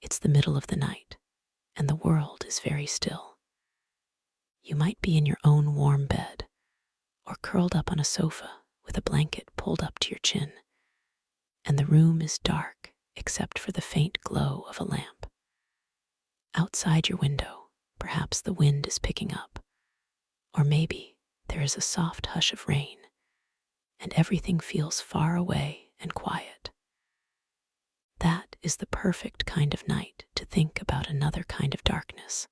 It's the middle of the night, and the world is very still. You might be in your own warm bed, or curled up on a sofa with a blanket pulled up to your chin, and the room is dark except for the faint glow of a lamp. Outside your window, perhaps the wind is picking up, or maybe there is a soft hush of rain, and everything feels far away and quiet. That is the perfect kind of night to think about another kind of darkness,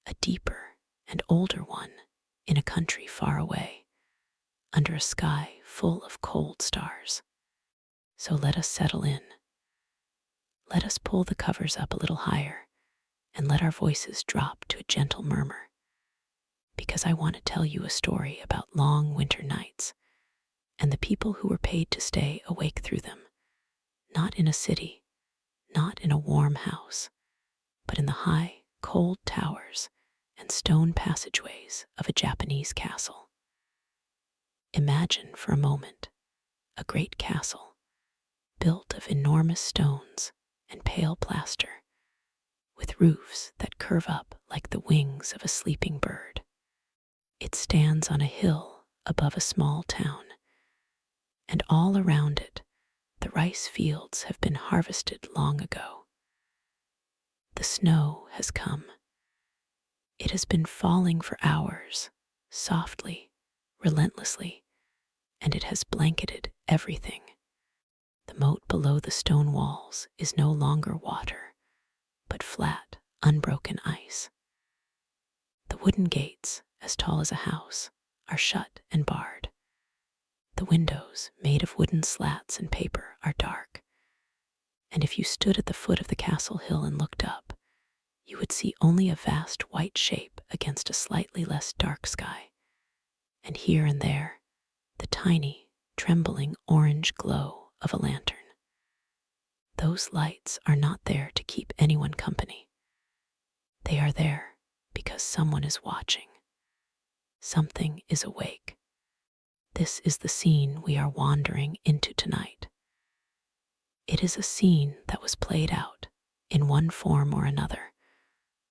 a deeper and older one in a country far away, under a sky full of cold stars. So let us settle in. Let us pull the covers up a little higher and let our voices drop to a gentle murmur, because I want to tell you a story about long winter nights and the people who were paid to stay awake through them, not in a city, not in a warm house, but in the high, cold towers and stone passageways of a Japanese castle. Imagine for a moment a great castle built of enormous stones and pale plaster, with roofs that curve up like the wings of a sleeping bird. It stands on a hill above a small town, and all around it, the rice fields have been harvested long ago. The snow has come. It has been falling for hours, softly, relentlessly, and it has blanketed everything. The moat below the stone walls is no longer water, but flat, unbroken ice. The wooden gates, as tall as a house, are shut and barred. The windows, made of wooden slats and paper, are dark, and if you stood at the foot of the castle hill and looked up, you would see only a vast white shape against a slightly less dark sky, and here and there, the tiny, trembling orange glow of a lantern. Those lights are not there to keep anyone company. They are there because someone is watching. Something is awake. This is the scene we are wandering into tonight. It is a scene that was played out, in one form or another,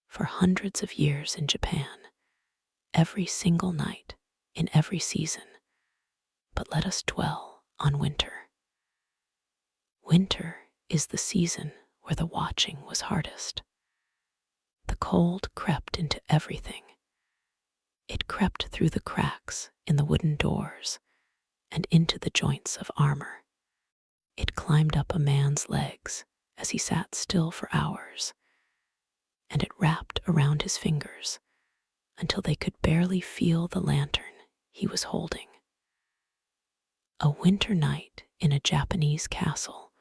for hundreds of years in Japan, every single night, in every season. But let us dwell on winter. Winter is the season where the watching was hardest. The cold crept into everything. It crept through the cracks in the wooden doors and into the joints of armor. It climbed up a man's legs as he sat still for hours, and it wrapped around his fingers until they could barely feel the lantern he was holding. A winter night in a Japanese castle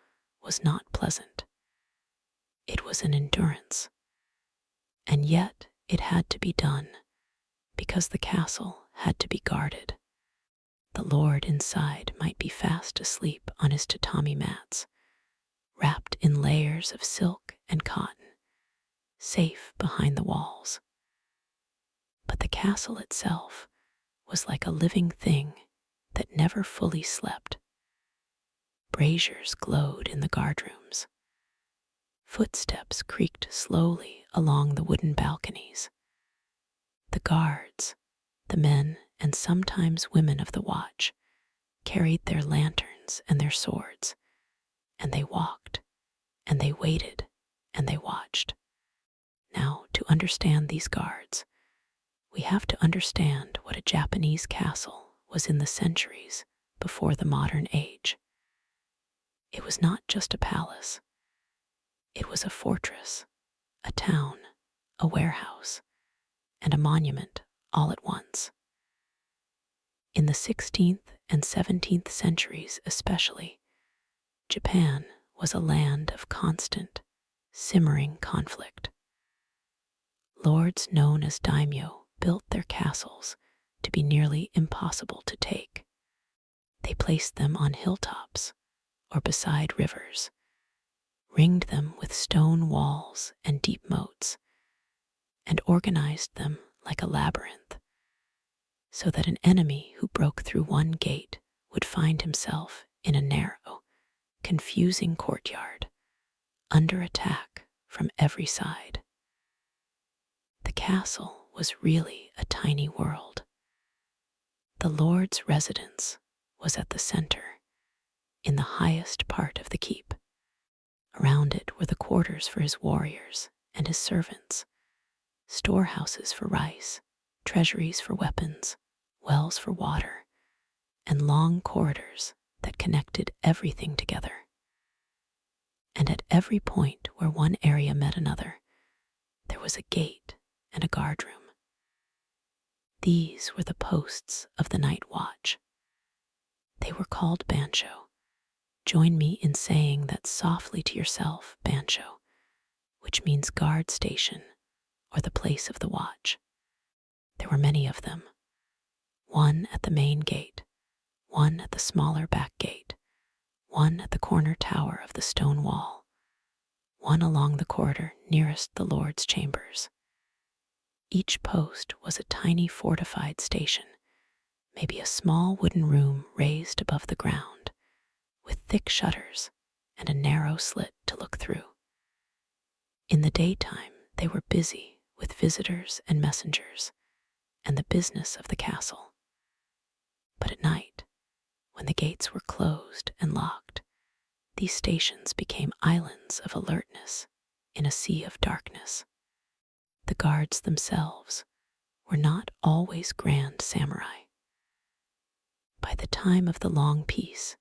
was not pleasant. It was an endurance, and yet it had to be done because the castle had to be guarded. The lord inside might be fast asleep on his tatami mats, wrapped in layers of silk and cotton, safe behind the walls. But the castle itself was like a living thing that never fully slept. Braziers glowed in the guardrooms. Footsteps creaked slowly along the wooden balconies. The guards, the men and sometimes women of the watch, carried their lanterns and their swords, and they walked, and they waited, and they watched. Now, to understand these guards, we have to understand what a Japanese castle was in the centuries before the modern age. It was not just a palace. It was a fortress, a town, a warehouse, and a monument all at once. In the 16th and 17th centuries especially, Japan was a land of constant, simmering conflict. Lords known as daimyo built their castles to be nearly impossible to take. They placed them on hilltops or beside rivers, ringed them with stone walls and deep moats, and organized them like a labyrinth, so that an enemy who broke through one gate would find himself in a narrow, confusing courtyard, under attack from every side. The castle was really a tiny world. The Lord's residence was at the center, in the highest part of the keep. Around it were the quarters for his warriors and his servants, storehouses for rice, treasuries for weapons, wells for water, and long corridors that connected everything together. And at every point where one area met another, there was a gate and a guard room. These were the posts of the night watch. They were called Bancho. Join me in saying that softly to yourself, Bancho, which means guard station or the place of the watch. There were many of them. One at the main gate, one at the smaller back gate, one at the corner tower of the stone wall, one along the corridor nearest the Lord's chambers. Each post was a tiny fortified station, maybe a small wooden room raised above the ground, with thick shutters and a narrow slit to look through. In the daytime, they were busy with visitors and messengers and the business of the castle. But at night, when the gates were closed and locked, these stations became islands of alertness in a sea of darkness. The guards themselves were not always grand samurai. By the time of the long peace,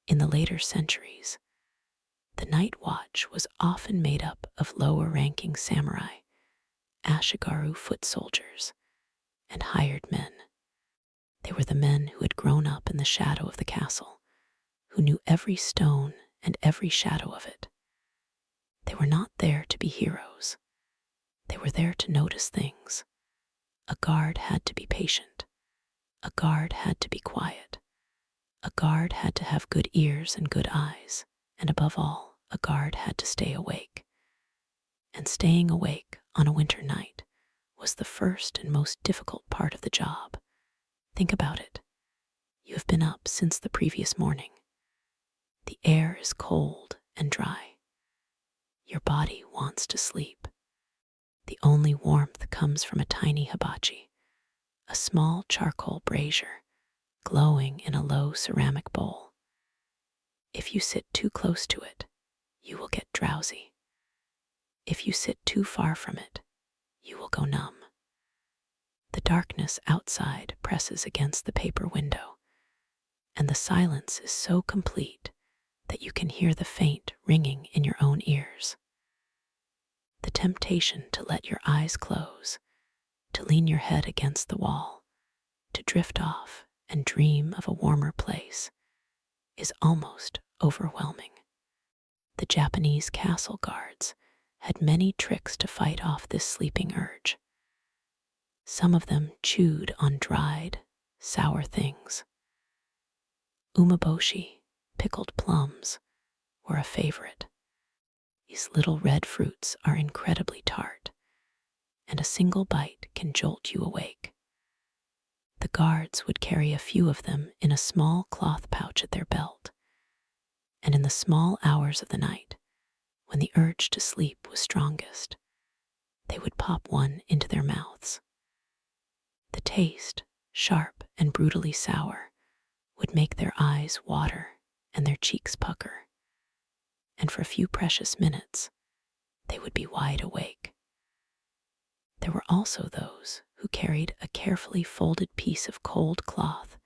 in the later centuries, the night watch was often made up of lower-ranking samurai, ashigaru foot soldiers, and hired men. They were the men who had grown up in the shadow of the castle, who knew every stone and every shadow of it. They were not there to be heroes. They were there to notice things. A guard had to be patient. A guard had to be quiet. A guard had to have good ears and good eyes. And above all, a guard had to stay awake. And staying awake on a winter night was the first and most difficult part of the job. Think about it. You have been up since the previous morning. The air is cold and dry. Your body wants to sleep. The only warmth comes from a tiny hibachi, a small charcoal brazier, glowing in a low ceramic bowl. If you sit too close to it, you will get drowsy. If you sit too far from it, you will go numb. The darkness outside presses against the paper window, and the silence is so complete that you can hear the faint ringing in your own ears. The temptation to let your eyes close, to lean your head against the wall, to drift off and dream of a warmer place, is almost overwhelming. The Japanese castle guards had many tricks to fight off this sleeping urge. Some of them chewed on dried, sour things. Umeboshi, pickled plums, were a favorite. These little red fruits are incredibly tart, and a single bite can jolt you awake. The guards would carry a few of them in a small cloth pouch at their belt, and in the small hours of the night, when the urge to sleep was strongest, they would pop one into their mouths. The taste, sharp and brutally sour, would make their eyes water and their cheeks pucker, and for a few precious minutes, they would be wide awake. There were also those who carried a carefully folded piece of cold cloth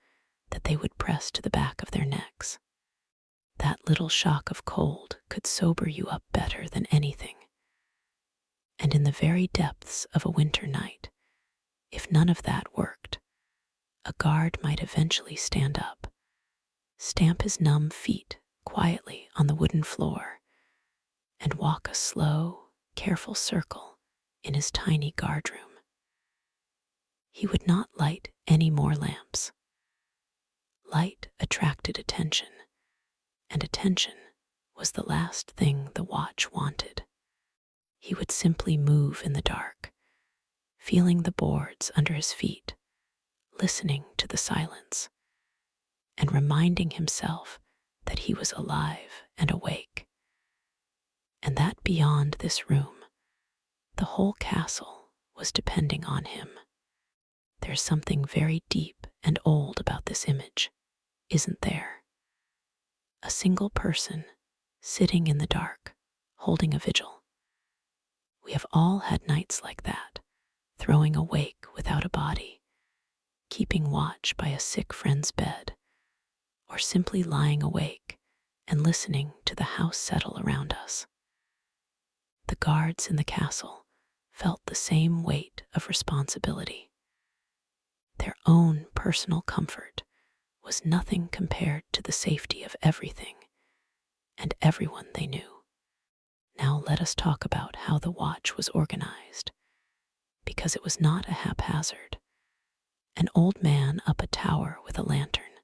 that they would press to the back of their necks. That little shock of cold could sober you up better than anything. And in the very depths of a winter night, if none of that worked, a guard might eventually stand up, stamp his numb feet quietly on the wooden floor, and walk a slow, careful circle in his tiny guard room. He would not light any more lamps. Light attracted attention, and attention was the last thing the watch wanted. He would simply move in the dark, feeling the boards under his feet, listening to the silence, and reminding himself that he was alive and awake, and that beyond this room The whole castle was depending on him. There's something very deep and old about this image, isn't there? A single person sitting in the dark, holding a vigil. We have all had nights like that, throwing a wake without a body, keeping watch by a sick friend's bed, or simply lying awake and listening to the house settle around us. The guards in the castle felt the same weight of responsibility. Their own personal comfort was nothing compared to the safety of everything and everyone they knew. Now let us talk about how the watch was organized, because it was not a haphazard, an old man up a tower with a lantern,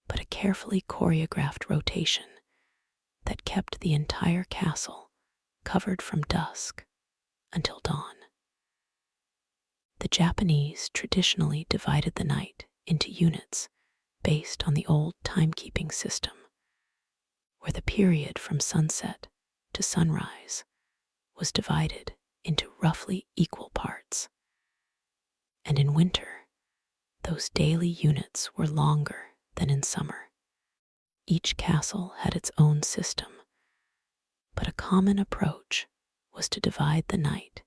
but a carefully choreographed rotation that kept the entire castle covered from dusk until dawn. The Japanese traditionally divided the night into units based on the old timekeeping system, where the period from sunset to sunrise was divided into roughly equal parts. And in winter, those daily units were longer than in summer. Each castle had its own system, but a common approach was to divide the night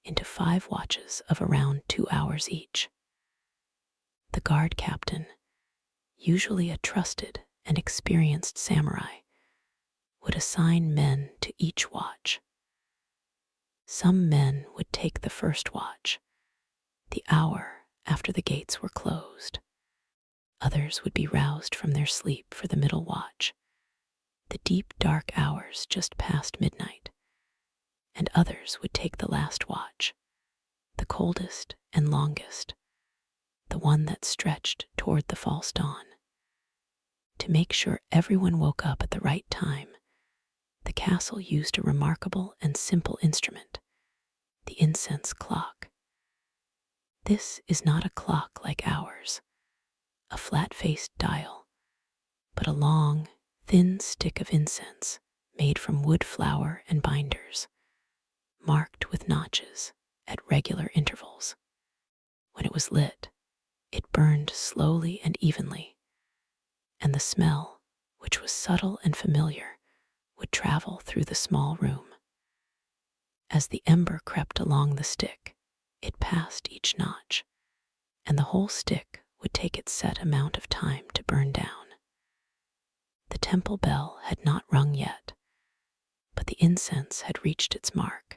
into 5 watches of around 2 hours each. The guard captain, usually a trusted and experienced samurai, would assign men to each watch. Some men would take the first watch, the hour after the gates were closed. Others would be roused from their sleep for the middle watch, the deep dark hours just past midnight. And others would take the last watch, the coldest and longest, the one that stretched toward the false dawn. To make sure everyone woke up at the right time, the castle used a remarkable and simple instrument, the incense clock. This is not a clock like ours, a flat-faced dial, but a long, thin stick of incense made from wood flour and binders, marked with notches at regular intervals. When it was lit, it burned slowly and evenly, and the smell, which was subtle and familiar, would travel through the small room. As the ember crept along the stick, it passed each notch, and the whole stick would take its set amount of time to burn down. The temple bell had not rung yet, but the incense had reached its mark,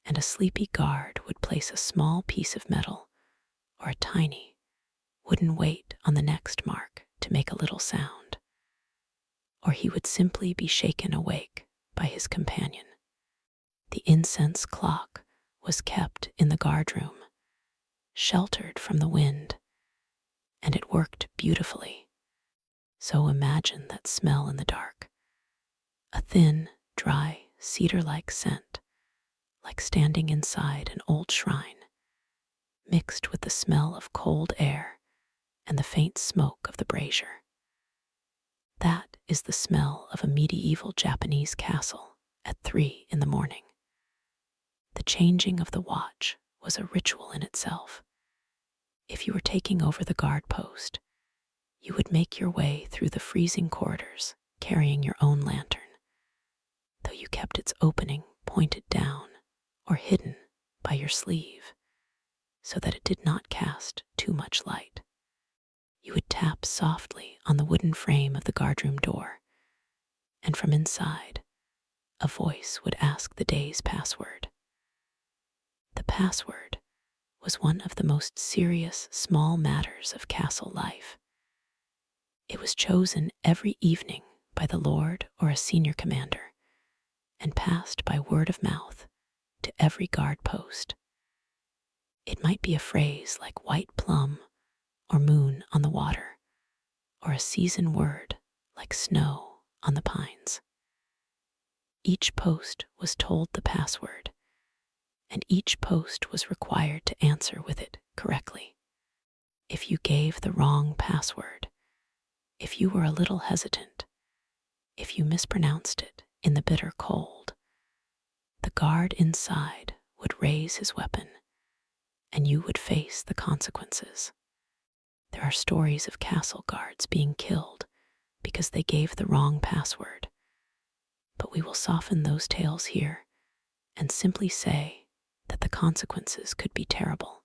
and a sleepy guard would place a small piece of metal or a tiny wooden weight on the next mark to make a little sound, or he would simply be shaken awake by his companion. The incense clock was kept in the guard room, sheltered from the wind, and it worked beautifully. So imagine that smell in the dark, a thin, dry, cedar-like scent, like standing inside an old shrine, mixed with the smell of cold air and the faint smoke of the brazier. That is the smell of a medieval Japanese castle at 3 in the morning. The changing of the watch was a ritual in itself. If you were taking over the guard post, you would make your way through the freezing corridors carrying your own lantern, though you kept its opening pointed down or hidden by your sleeve so that it did not cast too much light. You would tap softly on the wooden frame of the guardroom door, and from inside, a voice would ask the day's password. The password was one of the most serious small matters of castle life. It was chosen every evening by the lord or a senior commander, and passed by word of mouth to every guard post. It might be a phrase like white plum or moon on the water, or a season word like snow on the pines. Each post was told the password, and each post was required to answer with it correctly. If you gave the wrong password, if you were a little hesitant, if you mispronounced it in the bitter cold, the guard inside would raise his weapon, and you would face the consequences. There are stories of castle guards being killed because they gave the wrong password, but we will soften those tales here and simply say that the consequences could be terrible.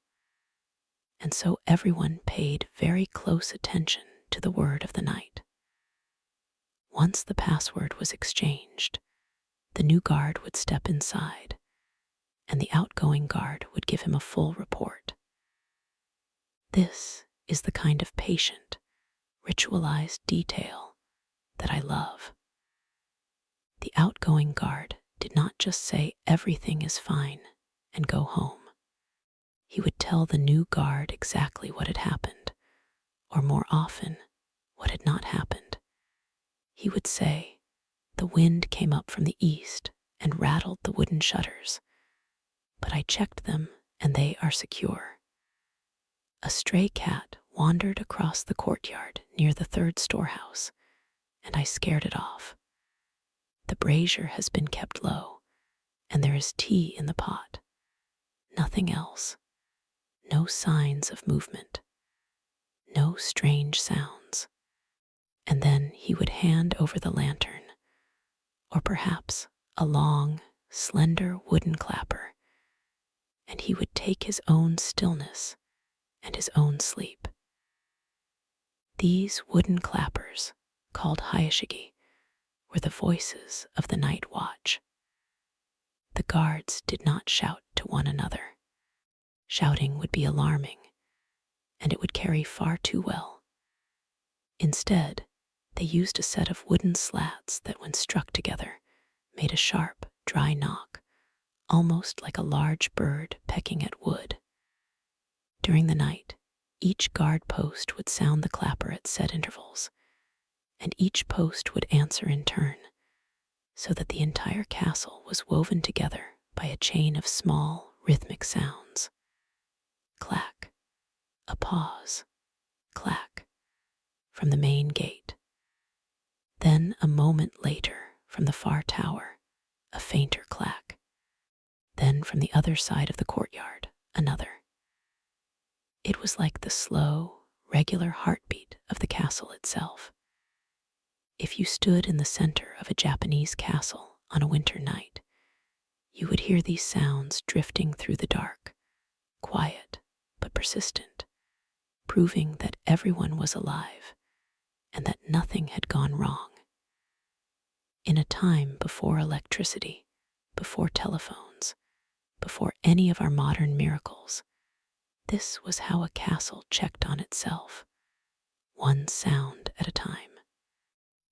And so everyone paid very close attention to the word of the night. Once the password was exchanged, the new guard would step inside, and the outgoing guard would give him a full report. This is the kind of patient, ritualized detail that I love. The outgoing guard did not just say everything is fine and go home. He would tell the new guard exactly what had happened, or more often, what had not happened. He would say, "The wind came up from the east and rattled the wooden shutters, but I checked them and they are secure. A stray cat wandered across the courtyard near the third storehouse, and I scared it off. The brazier has been kept low, and there is tea in the pot. Nothing else. No signs of movement. No strange sounds." And then he would hand over the lantern, or perhaps a long, slender wooden clapper, and he would take his own stillness and his own sleep. These wooden clappers, called hayashigi, were the voices of the night watch. The guards did not shout to one another. Shouting would be alarming, and it would carry far too well. Instead, they used a set of wooden slats that, when struck together, made a sharp, dry knock, almost like a large bird pecking at wood. During the night, each guard post would sound the clapper at set intervals, and each post would answer in turn, so that the entire castle was woven together by a chain of small, rhythmic sounds. Clack, a pause, clack, from the main gate. Then, a moment later, from the far tower, a fainter clack. Then, from the other side of the courtyard, another. It was like the slow, regular heartbeat of the castle itself. If you stood in the center of a Japanese castle on a winter night, you would hear these sounds drifting through the dark, quiet but persistent, proving that everyone was alive and that nothing had gone wrong. In a time before electricity, before telephones, before any of our modern miracles, this was how a castle checked on itself, one sound at a time.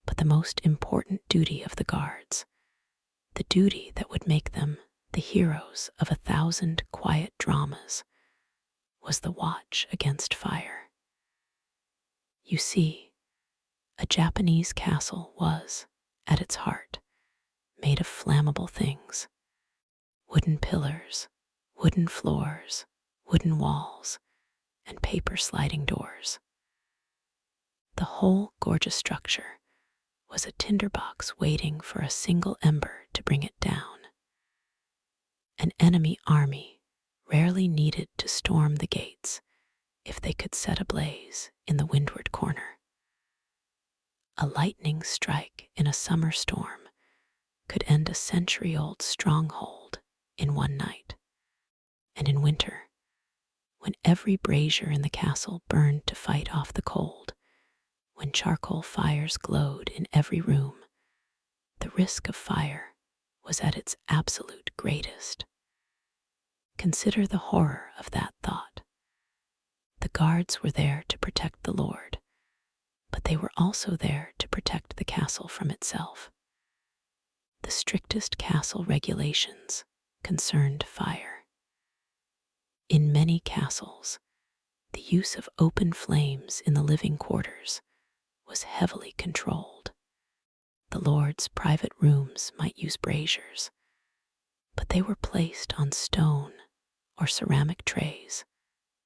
But the most important duty of the guards, the duty that would make them the heroes of 1,000 quiet dramas, was the watch against fire. You see, a Japanese castle was, at its heart, made of flammable things: wooden pillars, wooden floors, wooden walls, and paper sliding doors. The whole gorgeous structure was a tinderbox waiting for a single ember to bring it down. An enemy army rarely needed to storm the gates if they could set a blaze in the windward corner. A lightning strike in a summer storm could end a century-old stronghold in one night. And in winter, when every brazier in the castle burned to fight off the cold, when charcoal fires glowed in every room, the risk of fire was at its absolute greatest. Consider the horror of that thought. The guards were there to protect the Lord, but they were also there to protect the castle from itself. The strictest castle regulations concerned fire. In many castles, the use of open flames in the living quarters was heavily controlled. The lord's private rooms might use braziers, but they were placed on stone or ceramic trays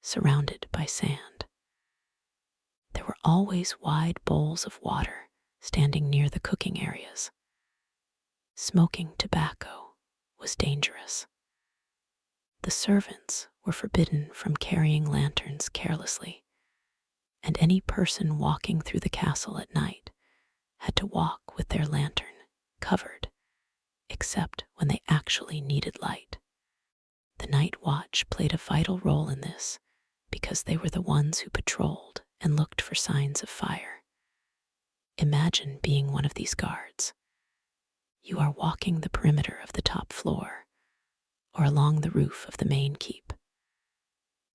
surrounded by sand. There were always wide bowls of water standing near the cooking areas. Smoking tobacco was dangerous. The servants were forbidden from carrying lanterns carelessly, and any person walking through the castle at night had to walk with their lantern covered, except when they actually needed light. The night watch played a vital role in this because they were the ones who patrolled and looked for signs of fire. Imagine being one of these guards. You are walking the perimeter of the top floor or along the roof of the main keep.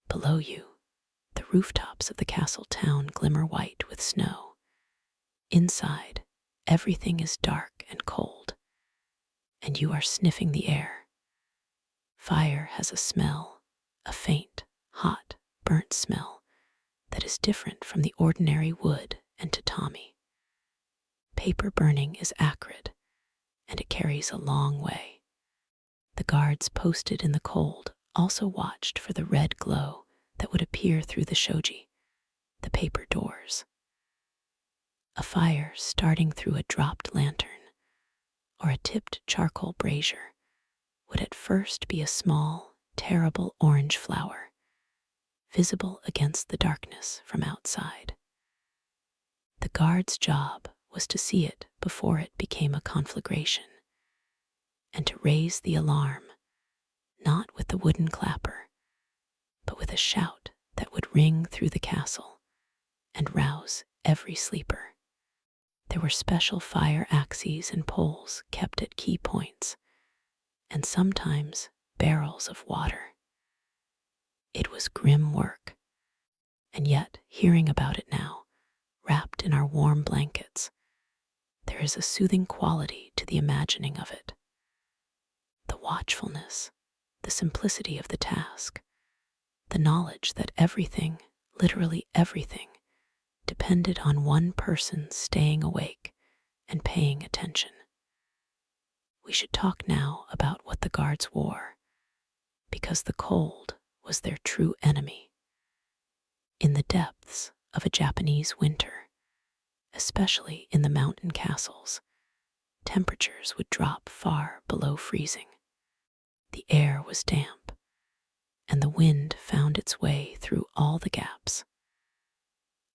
Below you, the rooftops of the castle town glimmer white with snow. Inside, everything is dark and cold, and you are sniffing the air. Fire has a smell, a faint, hot, burnt smell that is different from the ordinary wood and tatami. Paper burning is acrid, and it carries a long way. The guards posted in the cold also watched for the red glow that would appear through the shoji, the paper doors. A fire starting through a dropped lantern or a tipped charcoal brazier would at first be a small, terrible orange flower, visible against the darkness from outside. The guard's job was to see it before it became a conflagration, and to raise the alarm, not with the wooden clapper, but with a shout that would ring through the castle and rouse every sleeper. There were special fire axes and poles kept at key points, and sometimes barrels of water. It was grim work, and yet, hearing about it now, wrapped in our warm blankets, there is a soothing quality to the imagining of it. The watchfulness, the simplicity of the task, the knowledge that everything, literally everything, depended on one person staying awake and paying attention. We should talk now about what the guards wore, because the cold was their true enemy. In the depths of a Japanese winter, especially in the mountain castles, temperatures would drop far below freezing. The air was damp, and the wind found its way through all the gaps.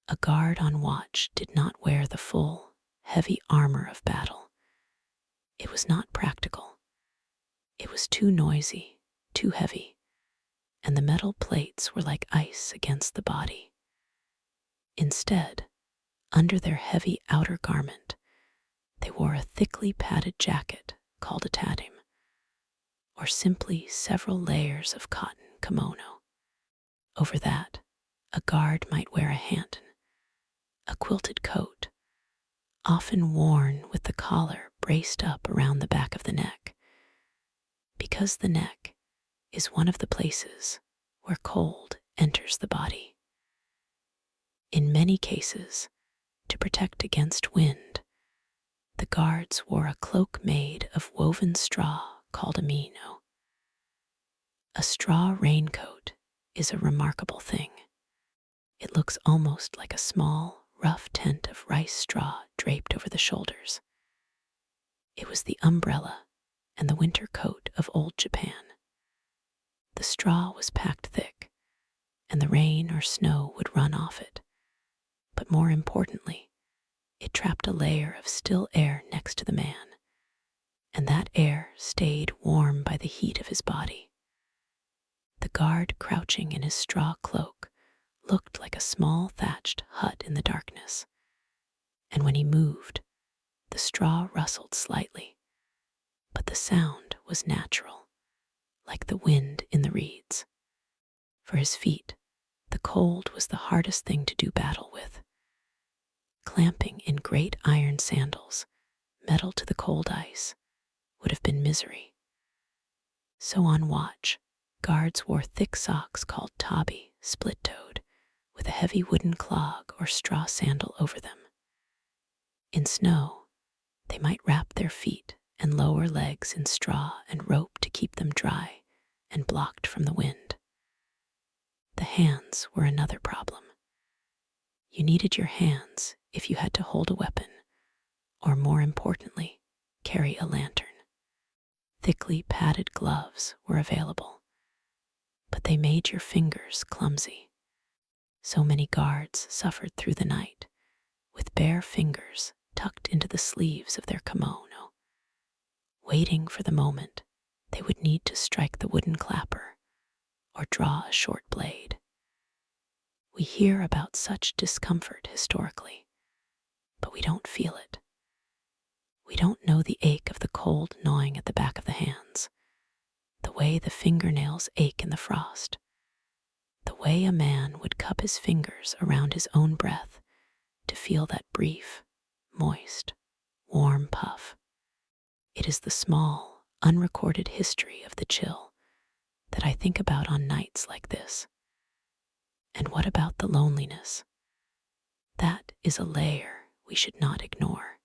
A guard on watch did not wear the full, heavy armor of battle. It was not practical. It was too noisy, too heavy, and the metal plates were like ice against the body. Instead, under their heavy outer garment, they wore a thickly padded jacket called a tadim, or simply several layers of cotton kimono. Over that, a guard might wear a hantan, a quilted coat, often worn with the collar braced up around the back of the neck, because the neck is one of the places where cold enters the body. In many cases, to protect against wind, the guards wore a cloak made of woven straw called a mino. A straw raincoat is a remarkable thing. It looks almost like a small, rough tent of rice straw draped over the shoulders. It was the umbrella and the winter coat of old Japan. The straw was packed thick, and the rain or snow would run off it. But more importantly, it trapped a layer of still air next to the man, and that air stayed warm by the heat of his body. The guard crouching in his straw cloak looked like a small thatched hut in the darkness, and when he moved, the straw rustled slightly, but the sound was natural, like the wind in the reeds. For his feet, the cold was the hardest thing to do battle with. Clamping in great iron sandals, metal to the cold ice, would have been misery. So on watch, guards wore thick socks called tabi, split-toed, with a heavy wooden clog or straw sandal over them. In snow, they might wrap their feet and lower legs in straw and rope to keep them dry and blocked from the wind. The hands were another problem. You needed your hands if you had to hold a weapon, or more importantly, carry a lantern. Thickly padded gloves were available, but they made your fingers clumsy. So many guards suffered through the night, with bare fingers tucked into the sleeves of their kimono, waiting for the moment they would need to strike the wooden clapper or draw a short blade. We hear about such discomfort historically, but we don't feel it. We don't know the ache of the cold gnawing at the back of the hands, the way the fingernails ache in the frost, the way a man would cup his fingers around his own breath to feel that brief, moist, warm puff. It is the small, unrecorded history of the chill that I think about on nights like this. And what about the loneliness? That is a layer we should not ignore.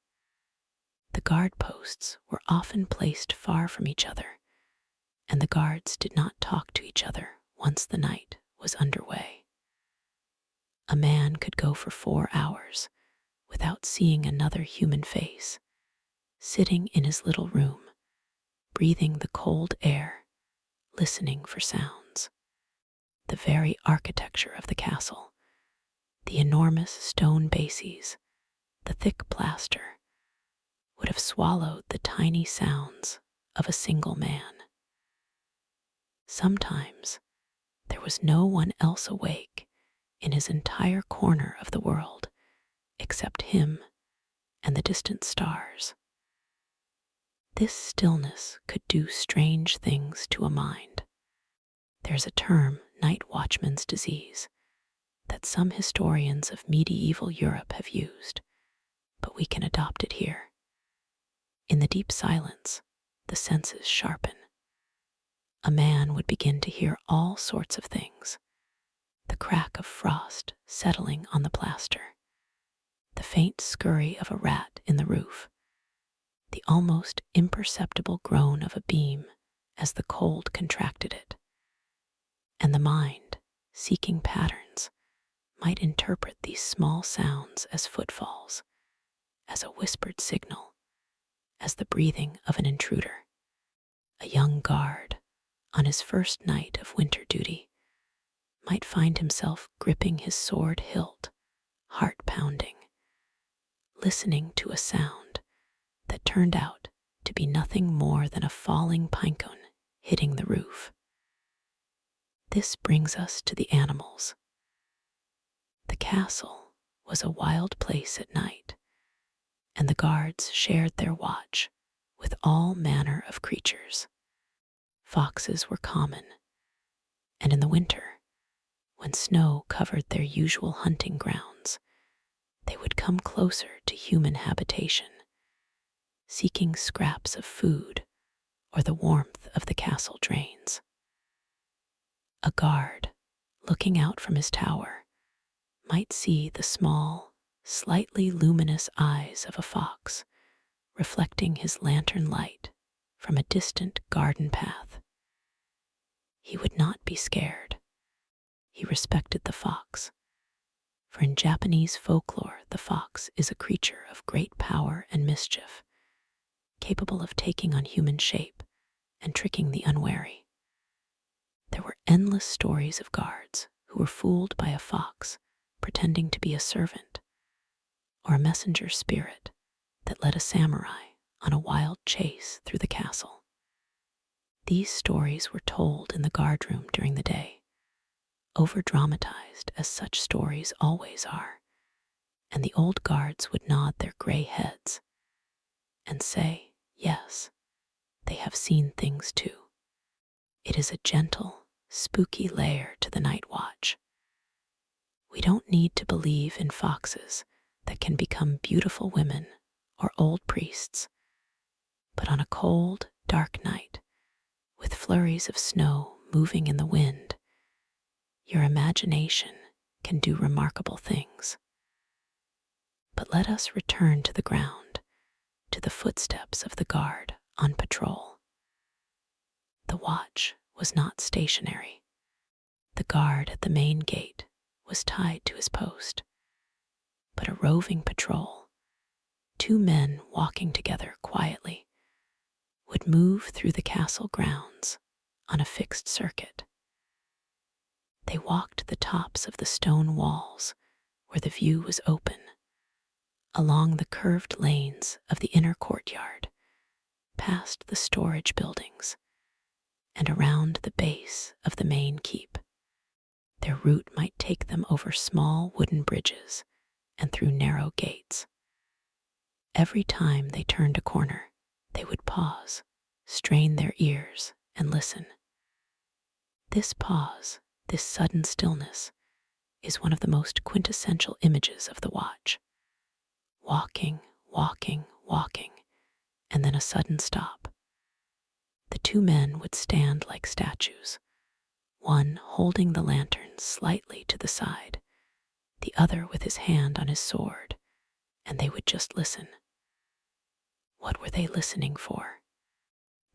The guard posts were often placed far from each other, and the guards did not talk to each other once the night was underway. A man could go for 4 hours without seeing another human face, sitting in his little room, breathing the cold air, listening for sounds. The very architecture of the castle, the enormous stone bases, the thick plaster, would have swallowed the tiny sounds of a single man. Sometimes there was no one else awake in his entire corner of the world except him and the distant stars. This stillness could do strange things to a mind. There's a term, night watchman's disease, that some historians of medieval Europe have used, but we can adopt it here. In the deep silence, the senses sharpen. A man would begin to hear all sorts of things: the crack of frost settling on the plaster, the faint scurry of a rat in the roof, the almost imperceptible groan of a beam as the cold contracted it. And the mind, seeking patterns, might interpret these small sounds as footfalls, as a whispered signal, as the breathing of an intruder. A young guard, on his first night of winter duty, might find himself gripping his sword hilt, heart pounding, listening to a sound that turned out to be nothing more than a falling pinecone hitting the roof. This brings us to the animals. The castle was a wild place at night, and the guards shared their watch with all manner of creatures. Foxes were common, and in the winter, when snow covered their usual hunting grounds, they would come closer to human habitation, seeking scraps of food or the warmth of the castle drains. A guard, looking out from his tower, might see the small, slightly luminous eyes of a fox reflecting his lantern light from a distant garden path. He would not be scared. He respected the fox, for in Japanese folklore, the fox is a creature of great power and mischief, capable of taking on human shape and tricking the unwary. There were endless stories of guards who were fooled by a fox pretending to be a servant, or a messenger spirit that led a samurai on a wild chase through the castle. These stories were told in the guardroom during the day, over-dramatized as such stories always are, and the old guards would nod their gray heads and say, yes, they have seen things too. It is a gentle, spooky layer to the night watch. We don't need to believe in foxes that can become beautiful women or old priests, but on a cold, dark night, with flurries of snow moving in the wind, your imagination can do remarkable things. But let us return to the ground, to the footsteps of the guard on patrol. The watch was not stationary. The guard at the main gate was tied to his post, but a roving patrol, 2 men walking together quietly, would move through the castle grounds on a fixed circuit. They walked the tops of the stone walls where the view was open, along the curved lanes of the inner courtyard, past the storage buildings, and around the base of the main keep. Their route might take them over small wooden bridges and through narrow gates. Every time they turned a corner, they would pause, strain their ears, and listen. This pause, this sudden stillness, is one of the most quintessential images of the watch. Walking, walking, walking, and then a sudden stop. The two men would stand like statues, one holding the lantern slightly to the side, the other with his hand on his sword, and they would just listen. What were they listening for?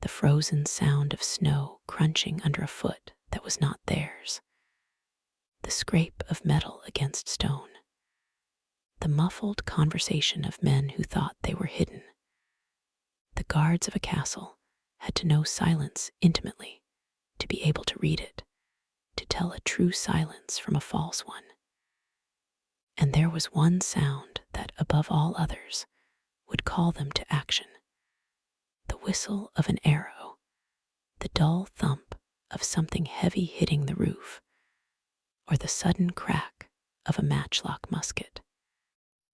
The frozen sound of snow crunching under a foot that was not theirs, the scrape of metal against stone, the muffled conversation of men who thought they were hidden. The guards of a castle had to know silence intimately, to be able to read it, to tell a true silence from a false one. And there was one sound that, above all others, would call them to action: the whistle of an arrow, the dull thump of something heavy hitting the roof, or the sudden crack of a matchlock musket.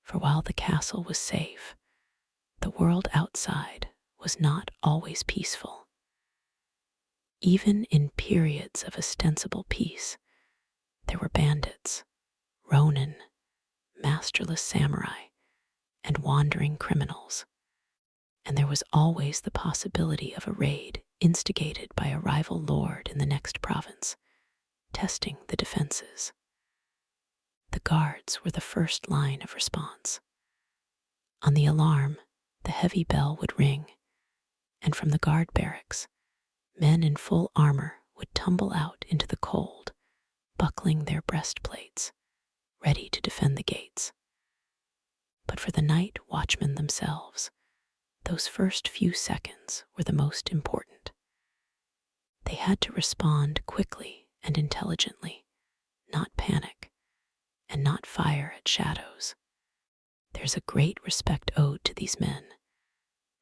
For while the castle was safe, the world outside was not always peaceful. Even in periods of ostensible peace, there were bandits, ronin, masterless samurai, and wandering criminals. And there was always the possibility of a raid instigated by a rival lord in the next province, testing the defenses. The guards were the first line of response. On the alarm, the heavy bell would ring, and from the guard barracks, men in full armor would tumble out into the cold, buckling their breastplates, ready to defend the gates. But for the night watchmen themselves, those first few seconds were the most important. They had to respond quickly and intelligently, not panic, and not fire at shadows. There's a great respect owed to these men,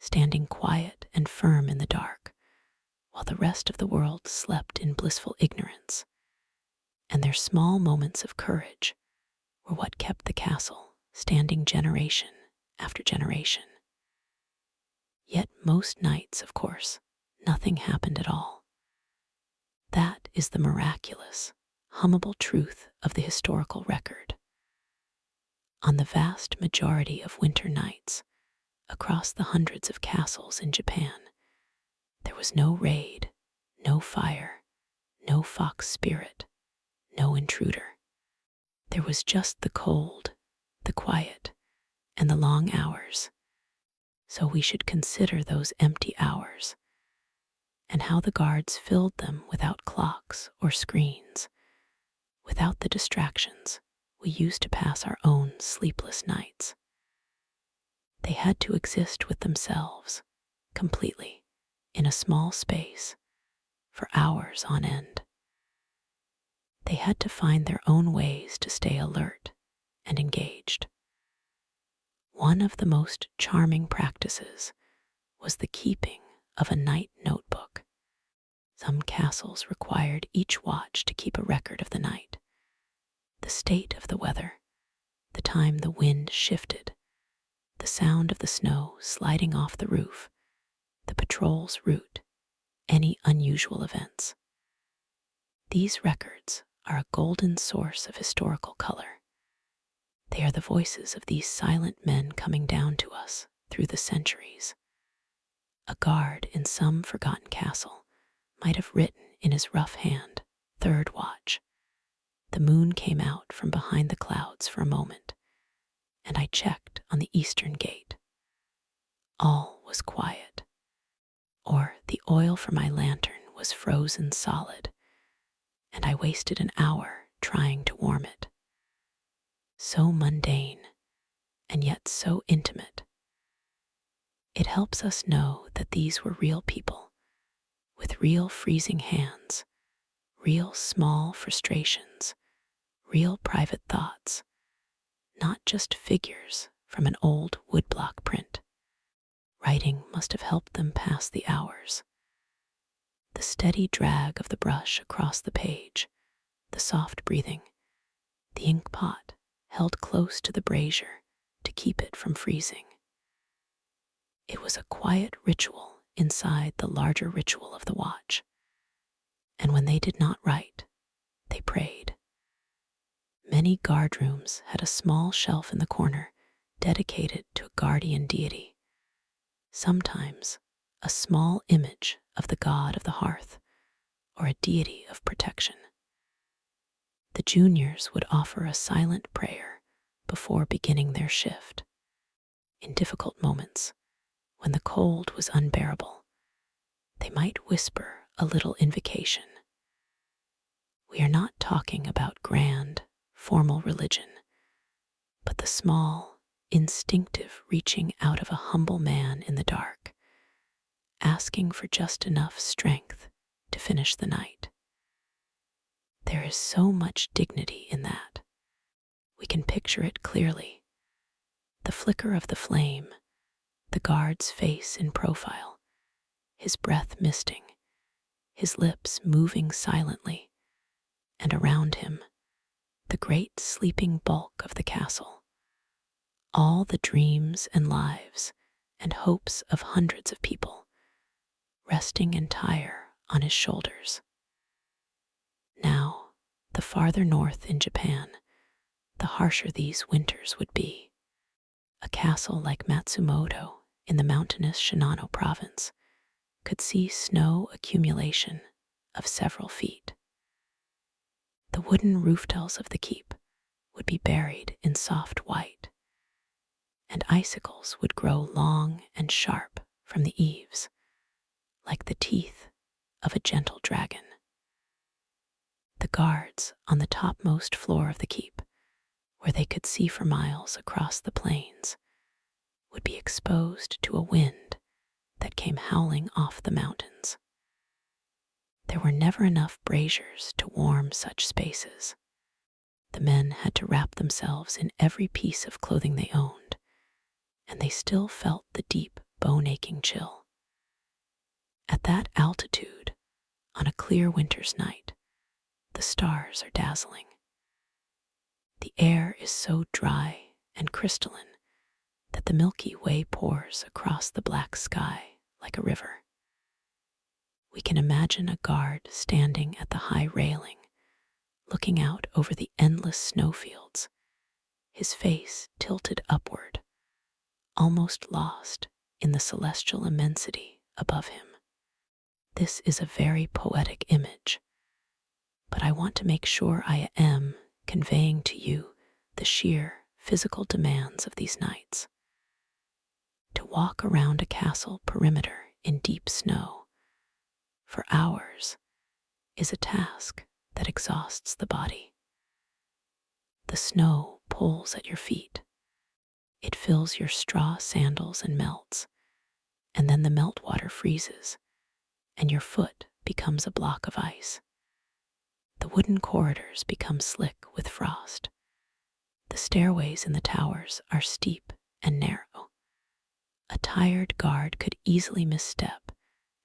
standing quiet and firm in the dark, while the rest of the world slept in blissful ignorance. And their small moments of courage were what kept the castle standing generation after generation. Yet most nights, of course, nothing happened at all. That is the miraculous, hummable truth of the historical record. On the vast majority of winter nights, across the hundreds of castles in Japan, there was no raid, no fire, no fox spirit, no intruder. There was just the cold, the quiet, and the long hours. So we should consider those empty hours, and how the guards filled them without clocks or screens, without the distractions we used to pass our own sleepless nights. They had to exist with themselves, completely, in a small space, for hours on end. They had to find their own ways to stay alert and engaged. One of the most charming practices was the keeping of a night notebook. Some castles required each watch to keep a record of the night, the state of the weather, the time the wind shifted, the sound of the snow sliding off the roof, the patrol's route, any unusual events. These records are a golden source of historical color. They are the voices of these silent men coming down to us through the centuries. A guard in some forgotten castle might have written in his rough hand, "Third watch." The moon came out from behind the clouds for a moment, and I checked on the eastern gate. All was quiet. Or the oil for my lantern was frozen solid, and I wasted an hour trying to warm it. So mundane, and yet so intimate. It helps us know that these were real people, with real freezing hands, real small frustrations, real private thoughts, not just figures from an old woodblock print. Writing must have helped them pass the hours. The steady drag of the brush across the page, the soft breathing, the ink pot held close to the brazier to keep it from freezing. It was a quiet ritual inside the larger ritual of the watch. And when they did not write, they prayed. Many guard rooms had a small shelf in the corner dedicated to a guardian deity, sometimes a small image of the god of the hearth or a deity of protection. The juniors would offer a silent prayer before beginning their shift. In difficult moments, when the cold was unbearable, they might whisper a little invocation. We are not talking about grand, formal religion, but the small, instinctive reaching out of a humble man in the dark, asking for just enough strength to finish the night. There is so much dignity in that. We can picture it clearly. The flicker of the flame, the guard's face in profile, his breath misting, his lips moving silently, and around him, the great sleeping bulk of the castle, all the dreams and lives and hopes of hundreds of people, resting entire on his shoulders. Now, the farther north in Japan, the harsher these winters would be. A castle like Matsumoto in the mountainous Shinano province could see snow accumulation of several feet. The wooden roof tiles of the keep would be buried in soft white, and icicles would grow long and sharp from the eaves, like the teeth of a gentle dragon. The guards on the topmost floor of the keep, where they could see for miles across the plains, would be exposed to a wind that came howling off the mountains. There were never enough braziers to warm such spaces. The men had to wrap themselves in every piece of clothing they owned, and they still felt the deep, bone-aching chill. At that altitude, on a clear winter's night, the stars are dazzling. The air is so dry and crystalline that the Milky Way pours across the black sky like a river. We can imagine a guard standing at the high railing, looking out over the endless snowfields, his face tilted upward, almost lost in the celestial immensity above him. This is a very poetic image, but I want to make sure I am conveying to you the sheer physical demands of these nights. To walk around a castle perimeter in deep snow for hours is a task that exhausts the body. The snow pulls at your feet. It fills your straw sandals and melts, and then the meltwater freezes, and your foot becomes a block of ice. The wooden corridors become slick with frost. The stairways in the towers are steep and narrow. A tired guard could easily misstep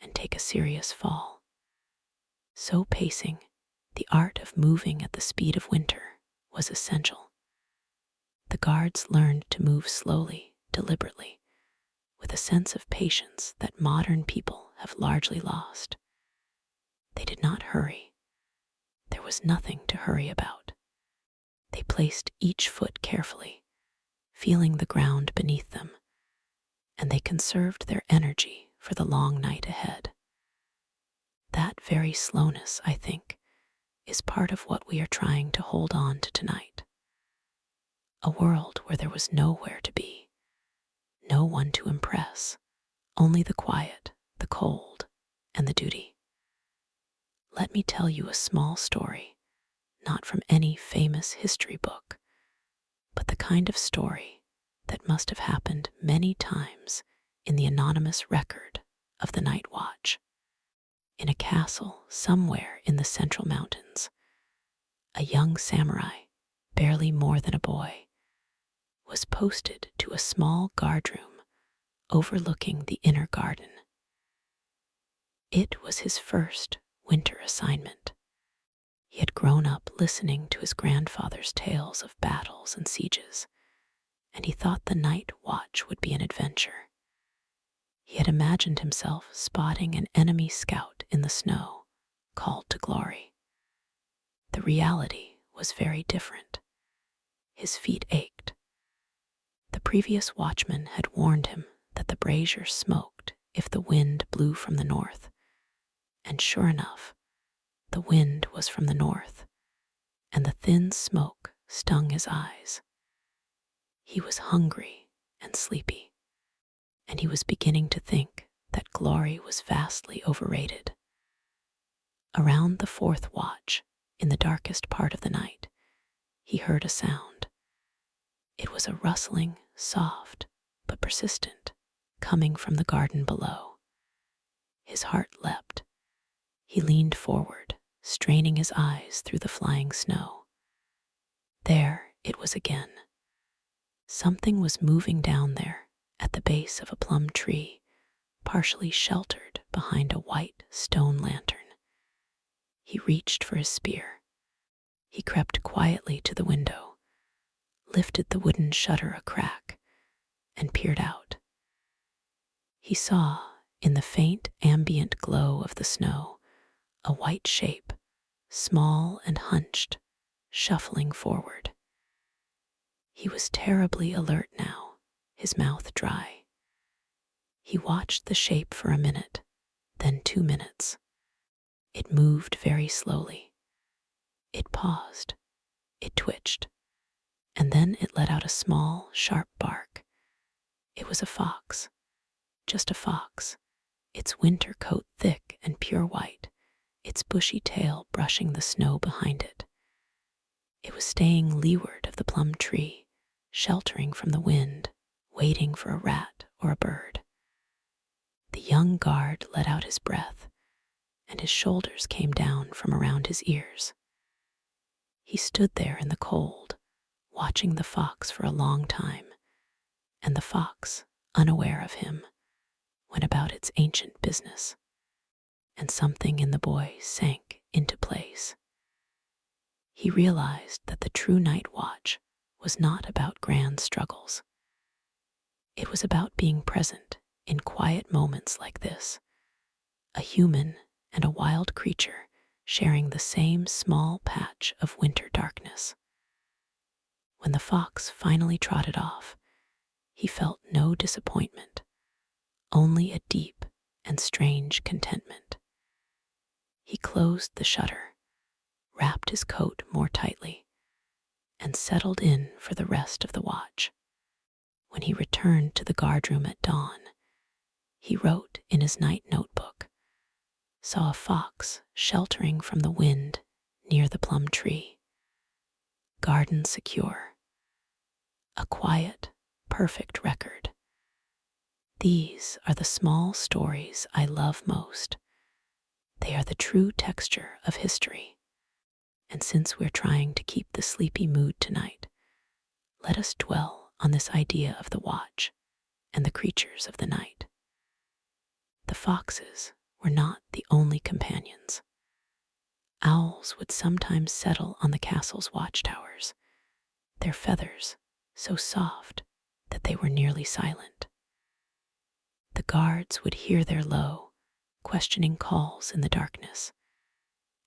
and take a serious fall. So pacing, the art of moving at the speed of winter, was essential. The guards learned to move slowly, deliberately, with a sense of patience that modern people have largely lost. They did not hurry. There was nothing to hurry about. They placed each foot carefully, feeling the ground beneath them, and they conserved their energy for the long night ahead. That very slowness, I think, is part of what we are trying to hold on to tonight. A world where there was nowhere to be, no one to impress, only the quiet, the cold, and the duty. Let me tell you a small story, not from any famous history book, but the kind of story that must have happened many times in the anonymous record of the night watch. In a castle somewhere in the central mountains, a young samurai, barely more than a boy, was posted to a small guardroom overlooking the inner garden. It was his first winter assignment. He had grown up listening to his grandfather's tales of battles and sieges, and he thought the night watch would be an adventure. He had imagined himself spotting an enemy scout in the snow, called to glory. The reality was very different. His feet ached. The previous watchman had warned him that the brazier smoked if the wind blew from the north, and sure enough, the wind was from the north, and the thin smoke stung his eyes. He was hungry and sleepy, and he was beginning to think that glory was vastly overrated. Around the fourth watch, in the darkest part of the night, he heard a sound. It was a rustling, soft, but persistent, coming from the garden below. His heart leapt. He leaned forward, straining his eyes through the flying snow. There it was again. Something was moving down there at the base of a plum tree, partially sheltered behind a white stone lantern. He reached for his spear. He crept quietly to the window, lifted the wooden shutter a crack, and peered out. He saw, in the faint ambient glow of the snow, a white shape, small and hunched, shuffling forward. He was terribly alert now, his mouth dry. He watched the shape for a minute, then 2 minutes. It moved very slowly. It paused. It twitched. And then it let out a small, sharp bark. It was a fox. Just a fox, its winter coat thick and pure white, its bushy tail brushing the snow behind it. It was staying leeward of the plum tree, sheltering from the wind, waiting for a rat or a bird. The young guard let out his breath, and his shoulders came down from around his ears. He stood there in the cold, watching the fox for a long time, and the fox, unaware of him, went about its ancient business, and something in the boy sank into place. He realized that the true night watch was not about grand struggles. It was about being present in quiet moments like this, a human and a wild creature sharing the same small patch of winter darkness. When the fox finally trotted off, he felt no disappointment, only a deep and strange contentment. He closed the shutter, wrapped his coat more tightly, and settled in for the rest of the watch. When he returned to the guardroom at dawn, he wrote in his night notebook, "Saw a fox sheltering from the wind near the plum tree. Garden secure. A quiet, perfect record. These are the small stories I love most. They are the true texture of history. And since we're trying to keep the sleepy mood tonight, let us dwell on this idea of the watch and the creatures of the night. The foxes were not the only companions. Owls would sometimes settle on the castle's watchtowers, their feathers so soft that they were nearly silent. The guards would hear their low, questioning calls in the darkness,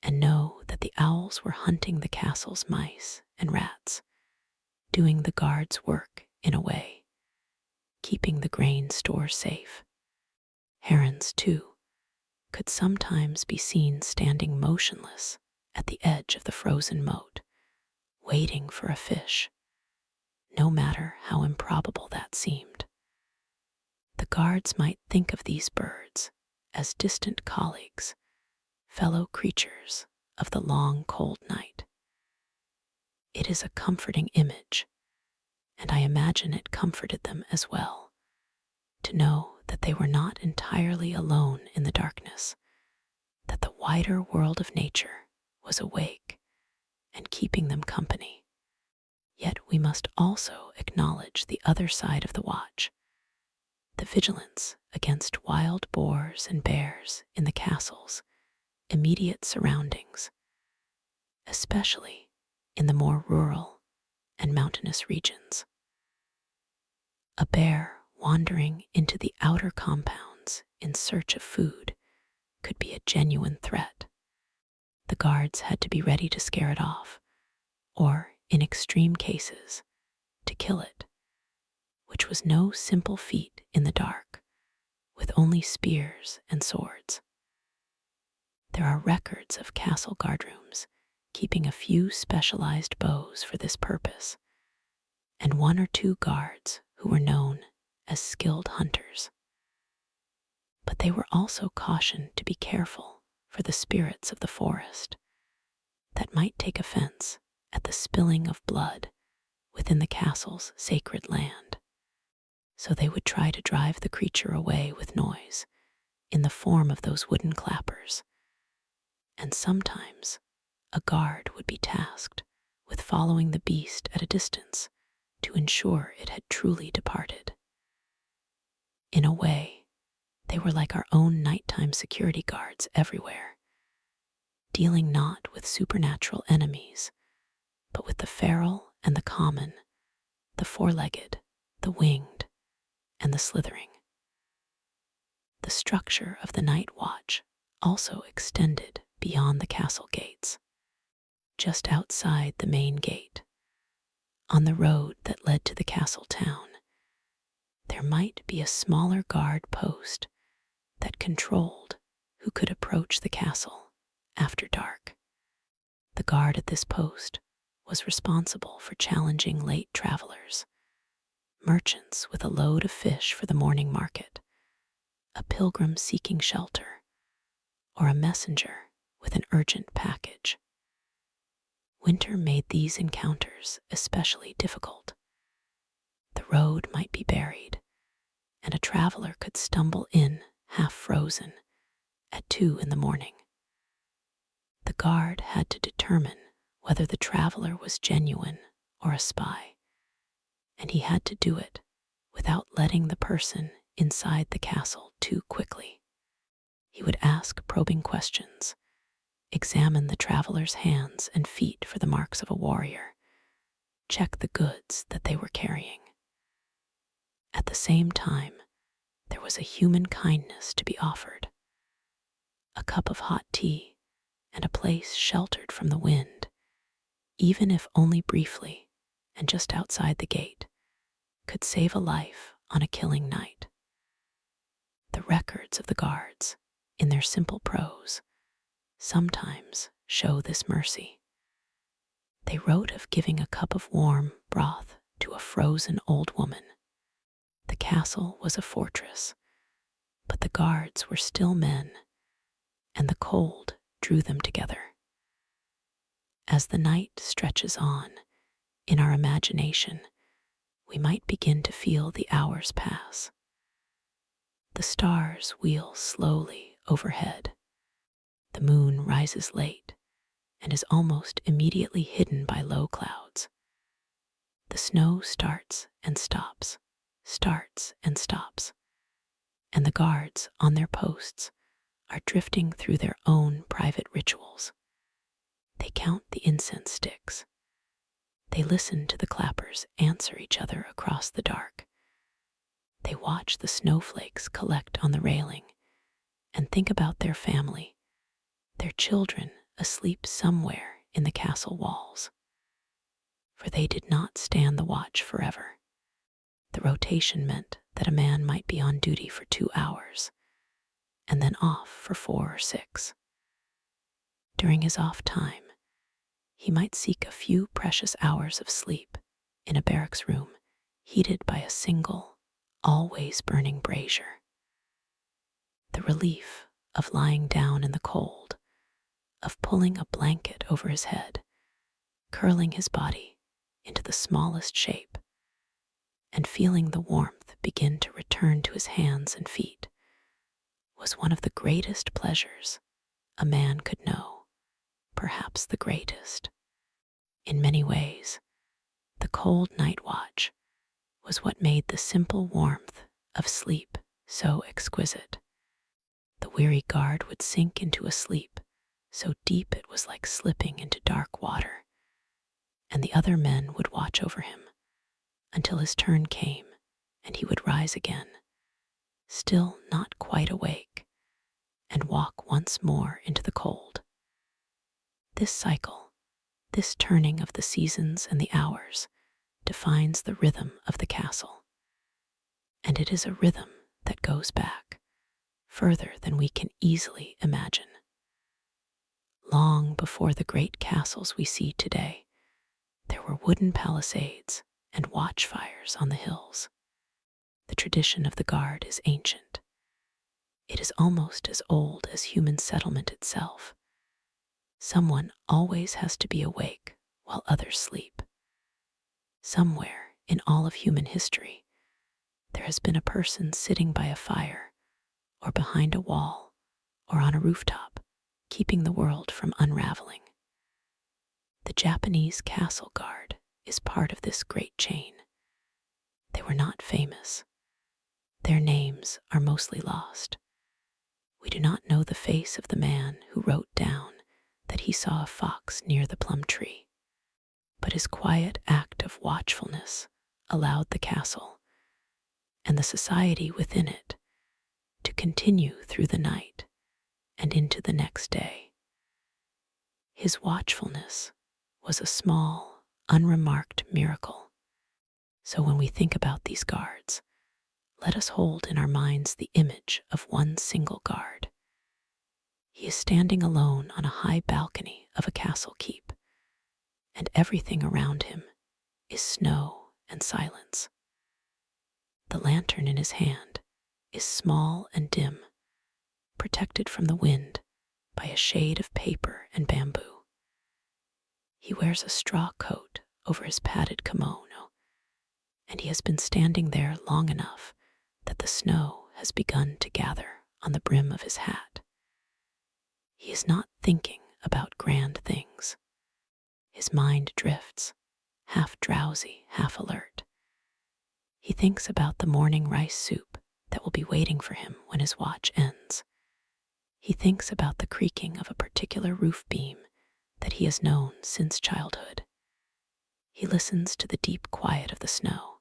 and know that the owls were hunting the castle's mice and rats, doing the guards' work in a way, keeping the grain store safe. Herons, too, could sometimes be seen standing motionless at the edge of the frozen moat, waiting for a fish, no matter how improbable that seemed. The guards might think of these birds as distant colleagues, fellow creatures of the long, cold night. It is a comforting image, and I imagine it comforted them as well, to know that they were not entirely alone in the darkness, that the wider world of nature was awake and keeping them company. Yet we must also acknowledge the other side of the watch, the vigilance against wild boars and bears in the castle's immediate surroundings, especially in the more rural and mountainous regions. A bear wandering into the outer compounds in search of food could be a genuine threat. The guards had to be ready to scare it off, or, in extreme cases, to kill it, which was no simple feat in the dark, with only spears and swords. There are records of castle guardrooms keeping a few specialized bows for this purpose, and one or two guards who were known as skilled hunters. But they were also cautioned to be careful for the spirits of the forest that might take offense at the spilling of blood within the castle's sacred land. So they would try to drive the creature away with noise in the form of those wooden clappers. And sometimes a guard would be tasked with following the beast at a distance to ensure it had truly departed. In a way, they were like our own nighttime security guards everywhere, dealing not with supernatural enemies, but with the feral and the common, the four-legged, the winged, and the slithering. The structure of the night watch also extended beyond the castle gates. Just outside the main gate, on the road that led to the castle town, there might be a smaller guard post that controlled who could approach the castle after dark. The guard at this post was responsible for challenging late travelers, merchants with a load of fish for the morning market, a pilgrim seeking shelter, or a messenger with an urgent package. Winter made these encounters especially difficult. The road might be buried, and a traveler could stumble in half frozen at 2 in the morning. The guard had to determine whether the traveler was genuine or a spy, and he had to do it without letting the person inside the castle too quickly. He would ask probing questions, examine the traveler's hands and feet for the marks of a warrior, check the goods that they were carrying. At the same time, there was a human kindness to be offered. A cup of hot tea and a place sheltered from the wind, even if only briefly and just outside the gate, could save a life on a killing night. The records of the guards, in their simple prose, sometimes show this mercy. They wrote of giving a cup of warm broth to a frozen old woman. The castle was a fortress, but the guards were still men, and the cold drew them together. As the night stretches on, in our imagination, we might begin to feel the hours pass. The stars wheel slowly overhead. The moon rises late and is almost immediately hidden by low clouds. The snow starts and stops, and the guards on their posts are drifting through their own private rituals. They count the incense sticks. They listen to the clappers answer each other across the dark. They watch the snowflakes collect on the railing and think about their family, their children asleep somewhere in the castle walls. For they did not stand the watch forever. The rotation meant that a man might be on duty for 2 hours and then off for 4 or 6. During his off time, he might seek a few precious hours of sleep in a barracks room heated by a single, always burning brazier. The relief of lying down in the cold, of pulling a blanket over his head, curling his body into the smallest shape, and feeling the warmth begin to return to his hands and feet was one of the greatest pleasures a man could know, perhaps the greatest. In many ways, the cold night watch was what made the simple warmth of sleep so exquisite. The weary guard would sink into a sleep so deep it was like slipping into dark water, and the other men would watch over him until his turn came and he would rise again, still not quite awake, and walk once more into the cold. This cycle, this turning of the seasons and the hours, defines the rhythm of the castle. And it is a rhythm that goes back further than we can easily imagine. Long before the great castles we see today, there were wooden palisades and watchfires on the hills. The tradition of the guard is ancient. It is almost as old as human settlement itself. Someone always has to be awake while others sleep. Somewhere in all of human history, there has been a person sitting by a fire, or behind a wall, or on a rooftop, keeping the world from unraveling. The Japanese castle guard is part of this great chain. They were not famous. Their names are mostly lost. We do not know the face of the man who wrote down that he saw a fox near the plum tree, but his quiet act of watchfulness allowed the castle and the society within it to continue through the night and into the next day. His watchfulness was a small, unremarked miracle. So when we think about these guards, let us hold in our minds the image of one single guard. He is standing alone on a high balcony of a castle keep, and everything around him is snow and silence. The lantern in his hand is small and dim, protected from the wind by a shade of paper and bamboo. He wears a straw coat over his padded kimono, and he has been standing there long enough that the snow has begun to gather on the brim of his hat. He is not thinking about grand things. His mind drifts, half drowsy, half alert. He thinks about the morning rice soup that will be waiting for him when his watch ends. He thinks about the creaking of a particular roof beam that he has known since childhood. He listens to the deep quiet of the snow.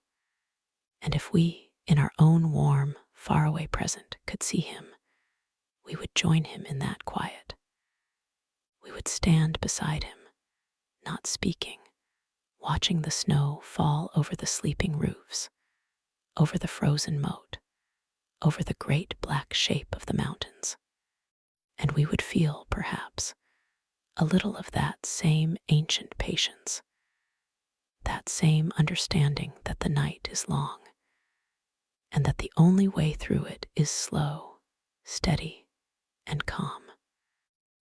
And if we, in our own warm, faraway present, could see him, we would join him in that quiet. We would stand beside him, not speaking, watching the snow fall over the sleeping roofs, over the frozen moat, over the great black shape of the mountains. And we would feel, perhaps, a little of that same ancient patience, that same understanding that the night is long, and that the only way through it is slow, steady, and calm.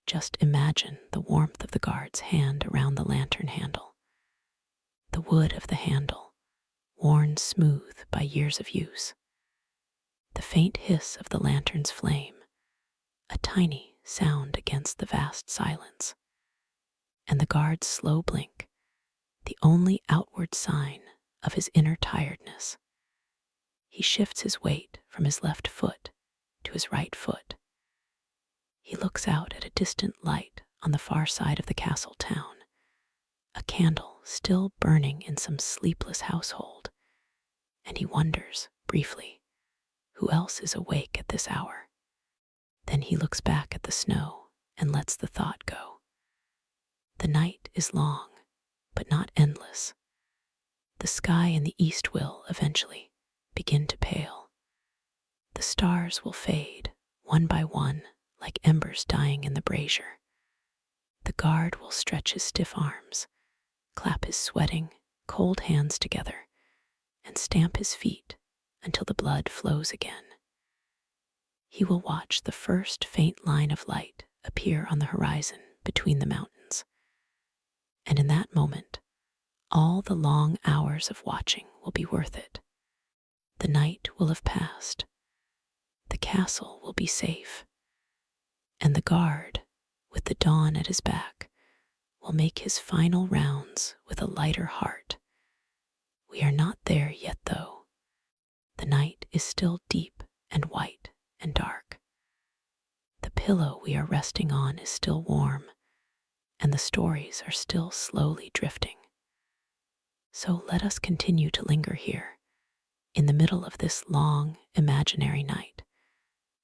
Just imagine the warmth of the guard's hand around the lantern handle, the wood of the handle, worn smooth by years of use, the faint hiss of the lantern's flame, a tiny sound against the vast silence, and the guard's slow blink, the only outward sign of his inner tiredness. He shifts his weight from his left foot to his right foot. He looks out at a distant light on the far side of the castle town, a candle still burning in some sleepless household, and he wonders, briefly, who else is awake at this hour. Then he looks back at the snow and lets the thought go. The night is long, but not endless. The sky in the east will, eventually, begin to pale. The stars will fade, one by one, like embers dying in the brazier. The guard will stretch his stiff arms, clap his sweating, cold hands together, and stamp his feet until the blood flows again. He will watch the first faint line of light appear on the horizon between the mountains. And in that moment, all the long hours of watching will be worth it. The night will have passed, the castle will be safe, and the guard, with the dawn at his back, will make his final rounds with a lighter heart. We are not there yet, though. The night is still deep and white and dark. The pillow we are resting on is still warm, and the stories are still slowly drifting. So let us continue to linger here, in the middle of this long, imaginary night,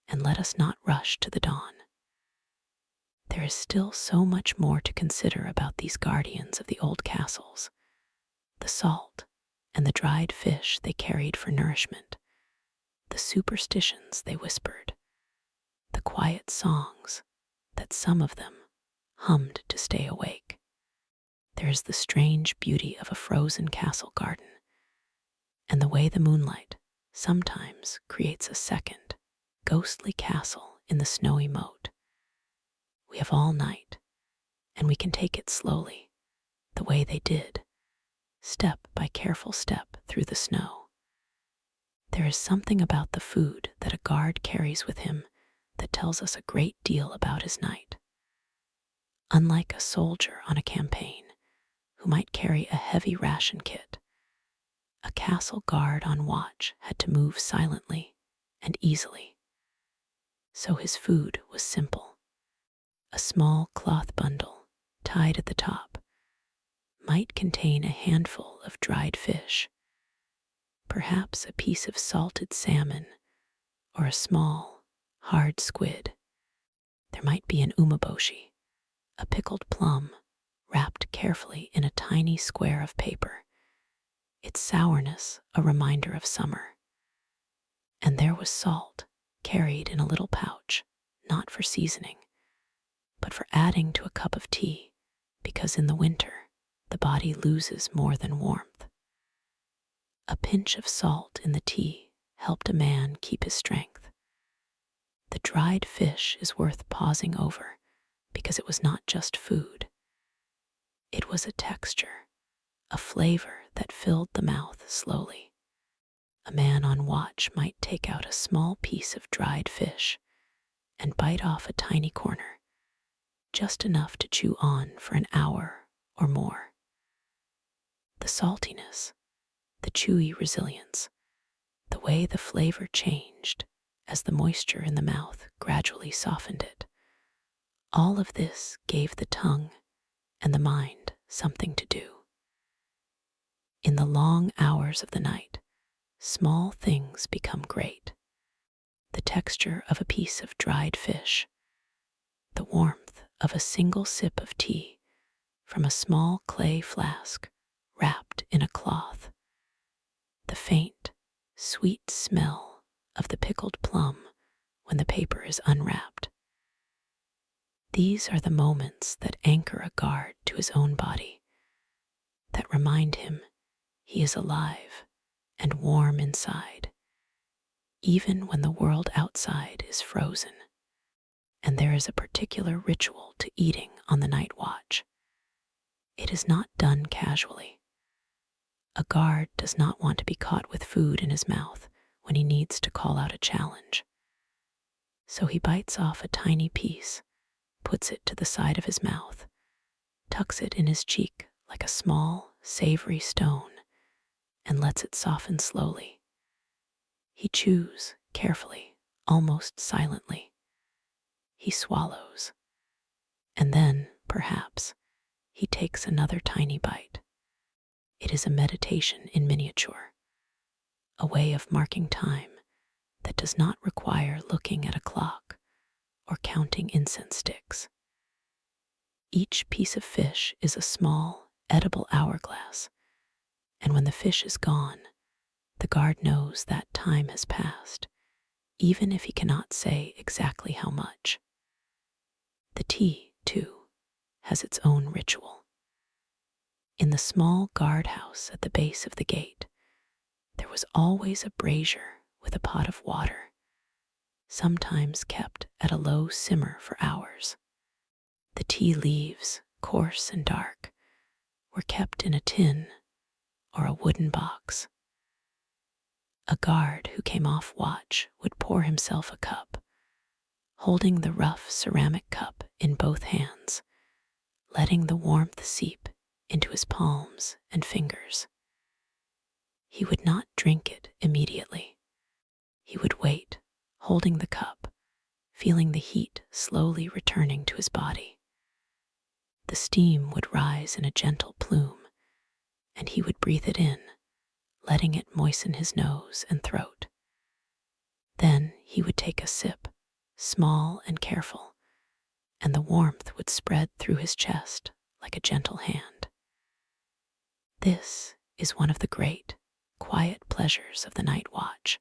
and let us not rush to the dawn. There is still so much more to consider about these guardians of the old castles: the salt and the dried fish they carried for nourishment, the superstitions they whispered, the quiet songs that some of them hummed to stay awake. There is the strange beauty of a frozen castle garden, and the way the moonlight sometimes creates a second, ghostly castle in the snowy moat. We have all night, and we can take it slowly, the way they did, step by careful step through the snow. There is something about the food that a guard carries with him that tells us a great deal about his night. Unlike a soldier on a campaign, who might carry a heavy ration kit, a castle guard on watch had to move silently and easily. So his food was simple: a small cloth bundle tied at the top might contain a handful of dried fish, perhaps a piece of salted salmon or a small, hard squid. There might be an umeboshi, a pickled plum wrapped carefully in a tiny square of paper, its sourness a reminder of summer. And there was salt carried in a little pouch, not for seasoning, but for adding to a cup of tea, because in the winter the body loses more than warmth. A pinch of salt in the tea helped a man keep his strength. The dried fish is worth pausing over because it was not just food. It was a texture, a flavor that filled the mouth slowly. A man on watch might take out a small piece of dried fish and bite off a tiny corner, just enough to chew on for an hour or more. The saltiness, the chewy resilience, the way the flavor changed as the moisture in the mouth gradually softened it, all of this gave the tongue and the mind something to do. In the long hours of the night, small things become great: the texture of a piece of dried fish, the warmth of a single sip of tea from a small clay flask wrapped in a cloth, the faint, sweet smell of the pickled plum when the paper is unwrapped. These are the moments that anchor a guard to his own body, that remind him he is alive and warm inside, even when the world outside is frozen. And there is a particular ritual to eating on the night watch. It is not done casually. A guard does not want to be caught with food in his mouth when he needs to call out a challenge. So he bites off a tiny piece, puts it to the side of his mouth, tucks it in his cheek like a small, savory stone, and lets it soften slowly. He chews carefully, almost silently. He swallows, and then, perhaps, he takes another tiny bite. It is a meditation in miniature, a way of marking time that does not require looking at a clock or counting incense sticks. Each piece of fish is a small, edible hourglass, and when the fish is gone, the guard knows that time has passed, even if he cannot say exactly how much. The tea, too, has its own ritual. In the small guardhouse at the base of the gate, there was always a brazier with a pot of water, sometimes kept at a low simmer for hours. The tea leaves, coarse and dark, were kept in a tin or a wooden box. A guard who came off watch would pour himself a cup, holding the rough ceramic cup in both hands, letting the warmth seep into his palms and fingers. He would not drink it immediately. He would wait, holding the cup, feeling the heat slowly returning to his body. The steam would rise in a gentle plume, and he would breathe it in, letting it moisten his nose and throat. Then he would take a sip, small and careful, and the warmth would spread through his chest like a gentle hand. This is one of the great, quiet pleasures of the night watch,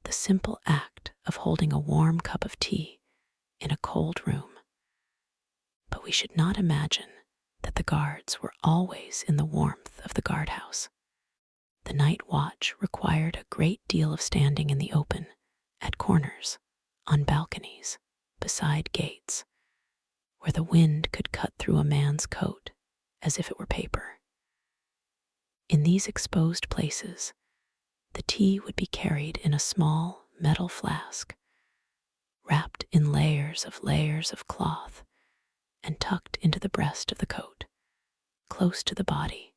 the simple act of holding a warm cup of tea in a cold room. But we should not imagine that the guards were always in the warmth of the guardhouse. The night watch required a great deal of standing in the open, at corners, on balconies, beside gates, where the wind could cut through a man's coat as if it were paper. In these exposed places, the tea would be carried in a small metal flask, wrapped in layers of cloth, and tucked into the breast of the coat, close to the body,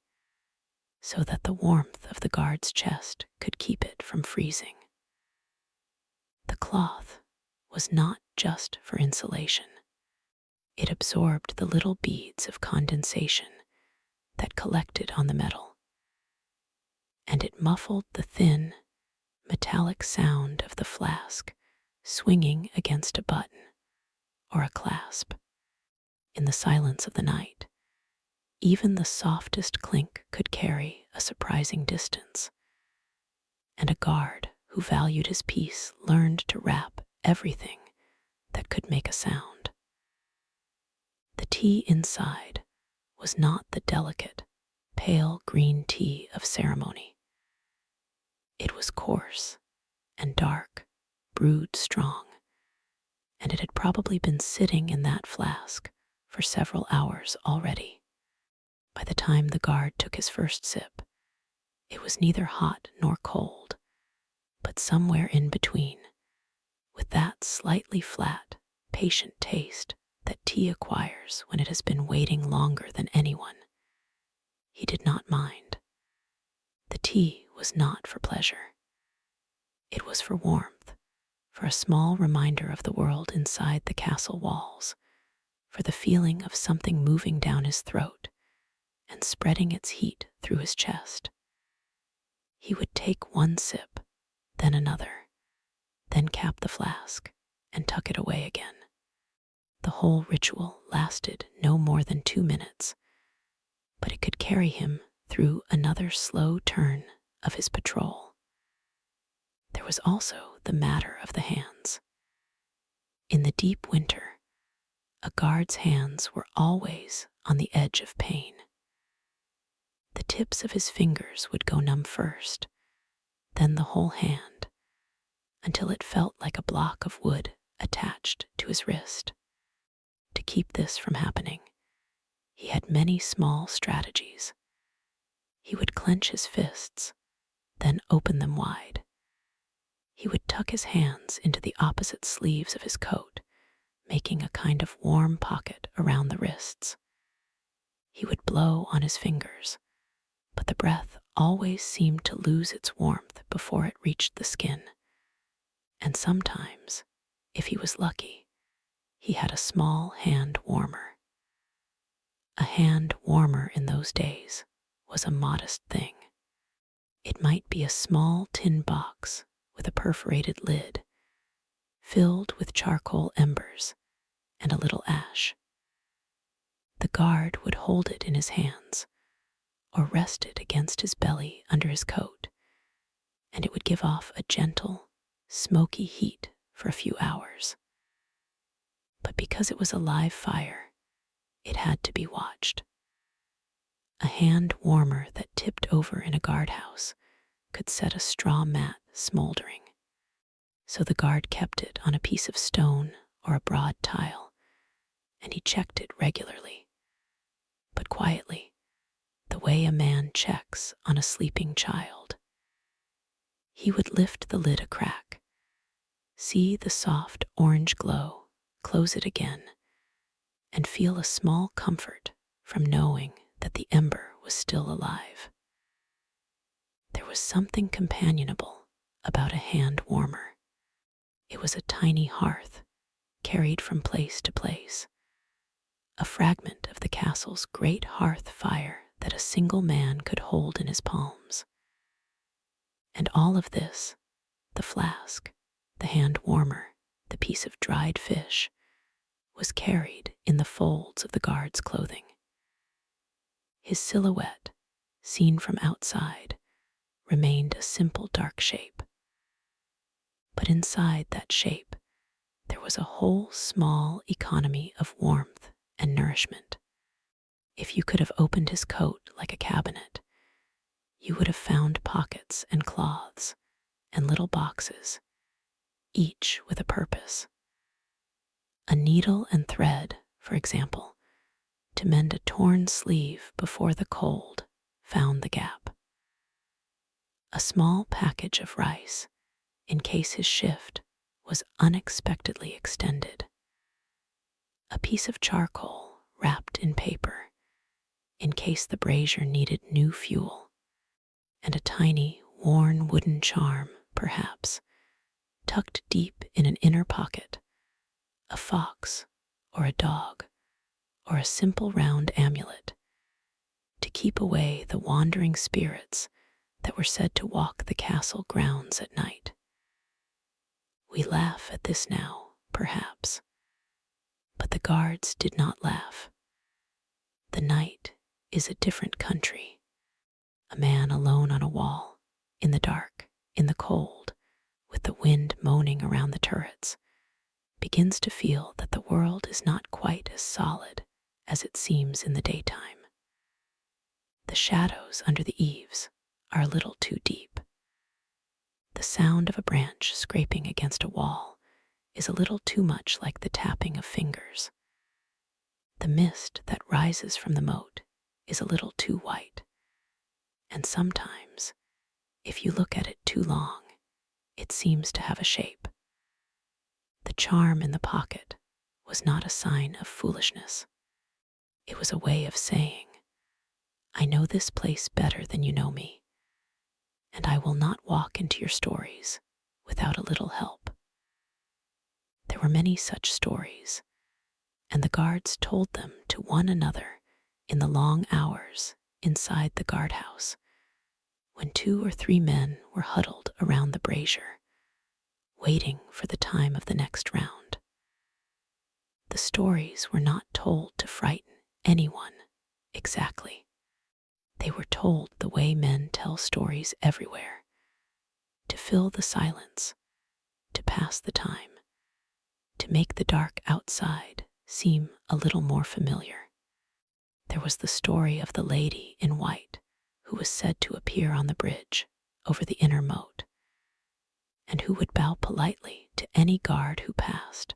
so that the warmth of the guard's chest could keep it from freezing. The cloth was not just for insulation. It absorbed the little beads of condensation that collected on the metal, and it muffled the thin, metallic sound of the flask swinging against a button or a clasp. In the silence of the night, even the softest clink could carry a surprising distance, and a guard who valued his peace learned to wrap everything that could make a sound. The tea inside was not the delicate, pale green tea of ceremony. It was coarse and dark, brewed strong, and it had probably been sitting in that flask for several hours already. By the time the guard took his first sip, it was neither hot nor cold, but somewhere in between, with that slightly flat, patient taste that tea acquires when it has been waiting longer than anyone. He did not mind. The tea was not for pleasure. It was for warmth, for a small reminder of the world inside the castle walls, for the feeling of something moving down his throat and spreading its heat through his chest. He would take one sip, then another, then cap the flask and tuck it away again. The whole ritual lasted no more than 2 minutes, but it could carry him through another slow turn of his patrol. There was also the matter of the hands. In the deep winter, a guard's hands were always on the edge of pain. The tips of his fingers would go numb first, then the whole hand, until it felt like a block of wood attached to his wrist. To keep this from happening, he had many small strategies. He would clench his fists, then open them wide. He would tuck his hands into the opposite sleeves of his coat, making a kind of warm pocket around the wrists. He would blow on his fingers, but the breath always seemed to lose its warmth before it reached the skin. And sometimes, if he was lucky, he had a small hand warmer. A hand warmer in those days was a modest thing. It might be a small tin box with a perforated lid, filled with charcoal embers and a little ash. The guard would hold it in his hands, or rest it against his belly under his coat, and it would give off a gentle, smoky heat for a few hours. But because it was a live fire, it had to be watched. A hand warmer that tipped over in a guardhouse could set a straw mat smoldering. So the guard kept it on a piece of stone or a broad tile, and he checked it regularly, but quietly, the way a man checks on a sleeping child. He would lift the lid a crack, see the soft orange glow, close it again, and feel a small comfort from knowing that the ember was still alive. There was something companionable about a hand warmer. It was a tiny hearth carried from place to place, a fragment of the castle's great hearth fire that a single man could hold in his palms. And all of this, the flask, the hand warmer, the piece of dried fish, was carried in the folds of the guard's clothing. His silhouette, seen from outside, remained a simple dark shape. But inside that shape, there was a whole small economy of warmth and nourishment. If you could have opened his coat like a cabinet, you would have found pockets and cloths and little boxes, each with a purpose. A needle and thread, for example, to mend a torn sleeve before the cold found the gap. A small package of rice in case his shift was unexpectedly extended. A piece of charcoal wrapped in paper in case the brazier needed new fuel, and a tiny, worn wooden charm, perhaps, tucked deep in an inner pocket, a fox or a dog or a simple round amulet to keep away the wandering spirits that were said to walk the castle grounds at night. We laugh at this now, perhaps, but the guards did not laugh. The night is a different country. A man alone on a wall, in the dark, in the cold, with the wind moaning around the turrets, begins to feel that the world is not quite as solid as it seems in the daytime. The shadows under the eaves are a little too deep. The sound of a branch scraping against a wall is a little too much like the tapping of fingers. The mist that rises from the moat is a little too white. And sometimes, if you look at it too long, it seems to have a shape. The charm in the pocket was not a sign of foolishness. It was a way of saying, I know this place better than you know me, and I will not walk into your stories without a little help. There were many such stories, and the guards told them to one another in the long hours inside the guardhouse, when 2 or 3 men were huddled around the brazier, waiting for the time of the next round. The stories were not told to frighten anyone exactly. They were told the way men tell stories everywhere, to fill the silence, to pass the time, to make the dark outside seem a little more familiar. There was the story of the lady in white who was said to appear on the bridge over the inner moat, and who would bow politely to any guard who passed,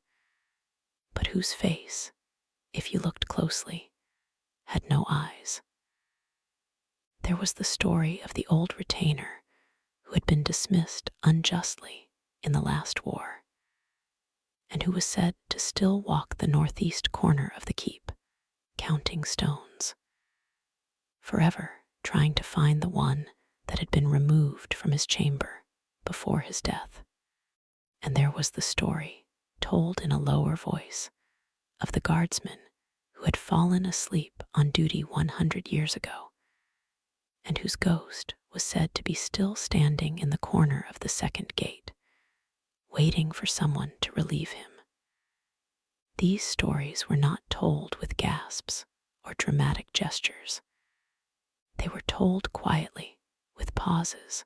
but whose face, if you looked closely, had no eyes. There was the story of the old retainer who had been dismissed unjustly in the last war, and who was said to still walk the northeast corner of the keep, counting stones, forever trying to find the one that had been removed from his chamber before his death. And there was the story, told in a lower voice, of the guardsman who had fallen asleep on duty 100 years ago, and whose ghost was said to be still standing in the corner of the second gate, waiting for someone to relieve him. These stories were not told with gasps or dramatic gestures. They were told quietly, with pauses,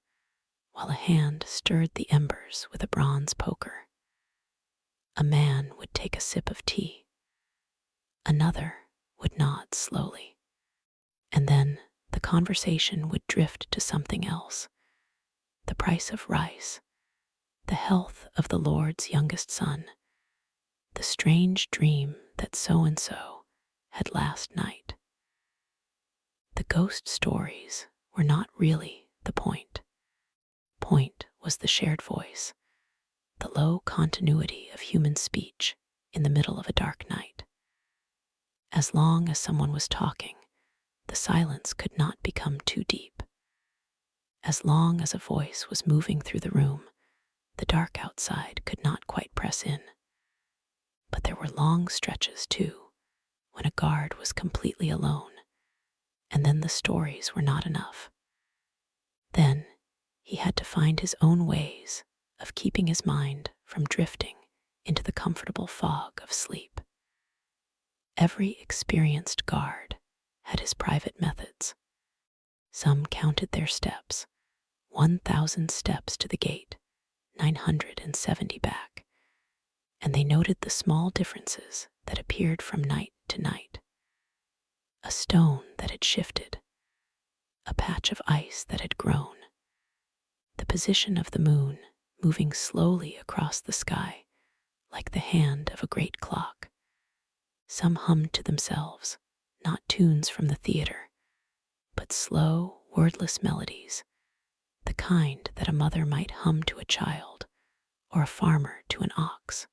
while a hand stirred the embers with a bronze poker. A man would take a sip of tea. Another would nod slowly. And then the conversation would drift to something else. The price of rice, the health of the Lord's youngest son, the strange dream that so-and-so had last night. The ghost stories were not really the point. Point was the shared voice, the low continuity of human speech in the middle of a dark night. As long as someone was talking, the silence could not become too deep. As long as a voice was moving through the room, the dark outside could not quite press in. But there were long stretches, too, when a guard was completely alone, and then the stories were not enough. Then he had to find his own ways of keeping his mind from drifting into the comfortable fog of sleep. Every experienced guard had his private methods. Some counted their steps, 1,000 steps to the gate, 970 back, and they noted the small differences that appeared from night to night. A stone that had shifted, a patch of ice that had grown, the position of the moon moving slowly across the sky like the hand of a great clock. Some hummed to themselves, not tunes from the theater, but slow, wordless melodies, the kind that a mother might hum to a child or a farmer to an ox.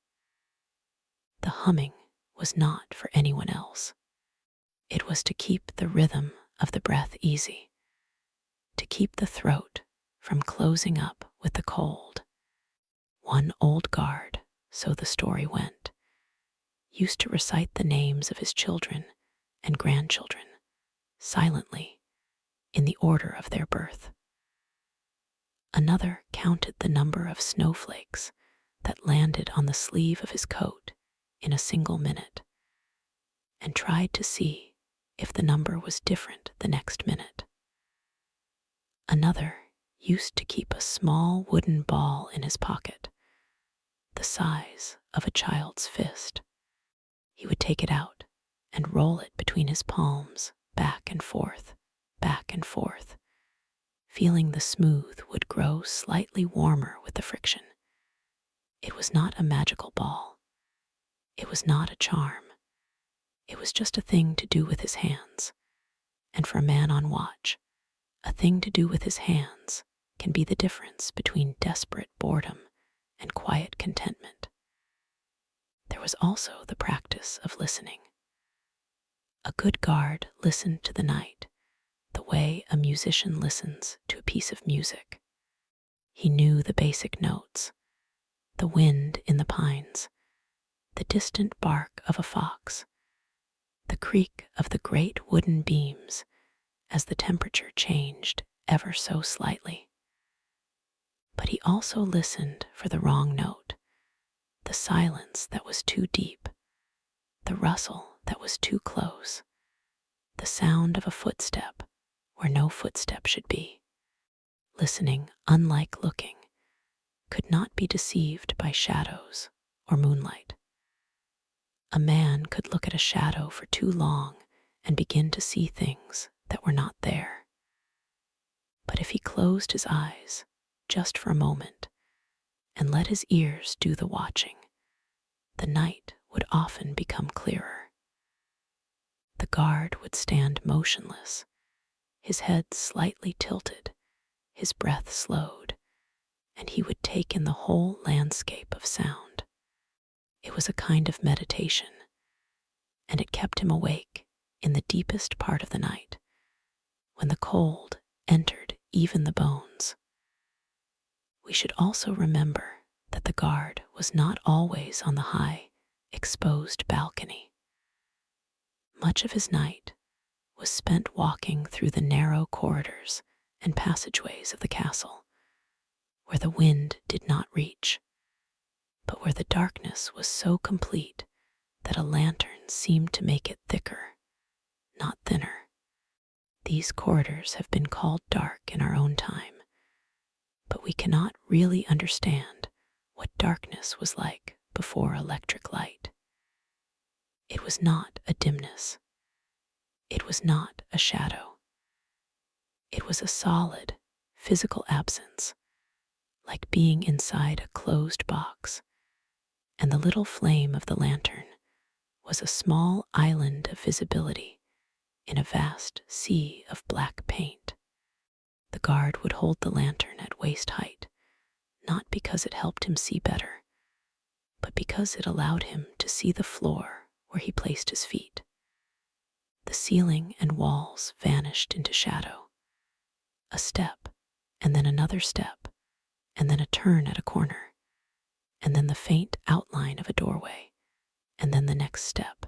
The humming was not for anyone else. It was to keep the rhythm of the breath easy, to keep the throat from closing up with the cold. One old guard, so the story went, used to recite the names of his children and grandchildren silently in the order of their birth. Another counted the number of snowflakes that landed on the sleeve of his coat in a single minute and tried to see if the number was different the next minute. Another used to keep a small wooden ball in his pocket, the size of a child's fist. He would take it out and roll it between his palms, back and forth, feeling the smooth would grow slightly warmer with the friction. It was not a magical ball. It was not a charm. It was just a thing to do with his hands. And for a man on watch, a thing to do with his hands can be the difference between desperate boredom and quiet contentment. There was also the practice of listening. A good guard listened to the night the way a musician listens to a piece of music. He knew the basic notes, the wind in the pines, the distant bark of a fox, the creak of the great wooden beams as the temperature changed ever so slightly. But he also listened for the wrong note, the silence that was too deep, the rustle that was too close, the sound of a footstep where no footstep should be. Listening, unlike looking, could not be deceived by shadows or moonlight. A man could look at a shadow for too long and begin to see things that were not there. But if he closed his eyes just for a moment and let his ears do the watching, the night would often become clearer. The guard would stand motionless, his head slightly tilted, his breath slowed, and he would take in the whole landscape of sound. It was a kind of meditation, and it kept him awake in the deepest part of the night, when the cold entered even the bones. We should also remember that the guard was not always on the high, exposed balcony. Much of his night was spent walking through the narrow corridors and passageways of the castle, where the wind did not reach, but where the darkness was so complete that a lantern seemed to make it thicker, not thinner. These corridors have been called dark in our own time, but we cannot really understand what darkness was like before electric light. It was not a dimness. It was not a shadow. It was a solid, physical absence, like being inside a closed box, and the little flame of the lantern was a small island of visibility in a vast sea of black paint. The guard would hold the lantern at waist height, not because it helped him see better, but because it allowed him to see the floor where he placed his feet. The ceiling and walls vanished into shadow. A step, and then another step, and then a turn at a corner, and then the faint outline of a doorway, and then the next step.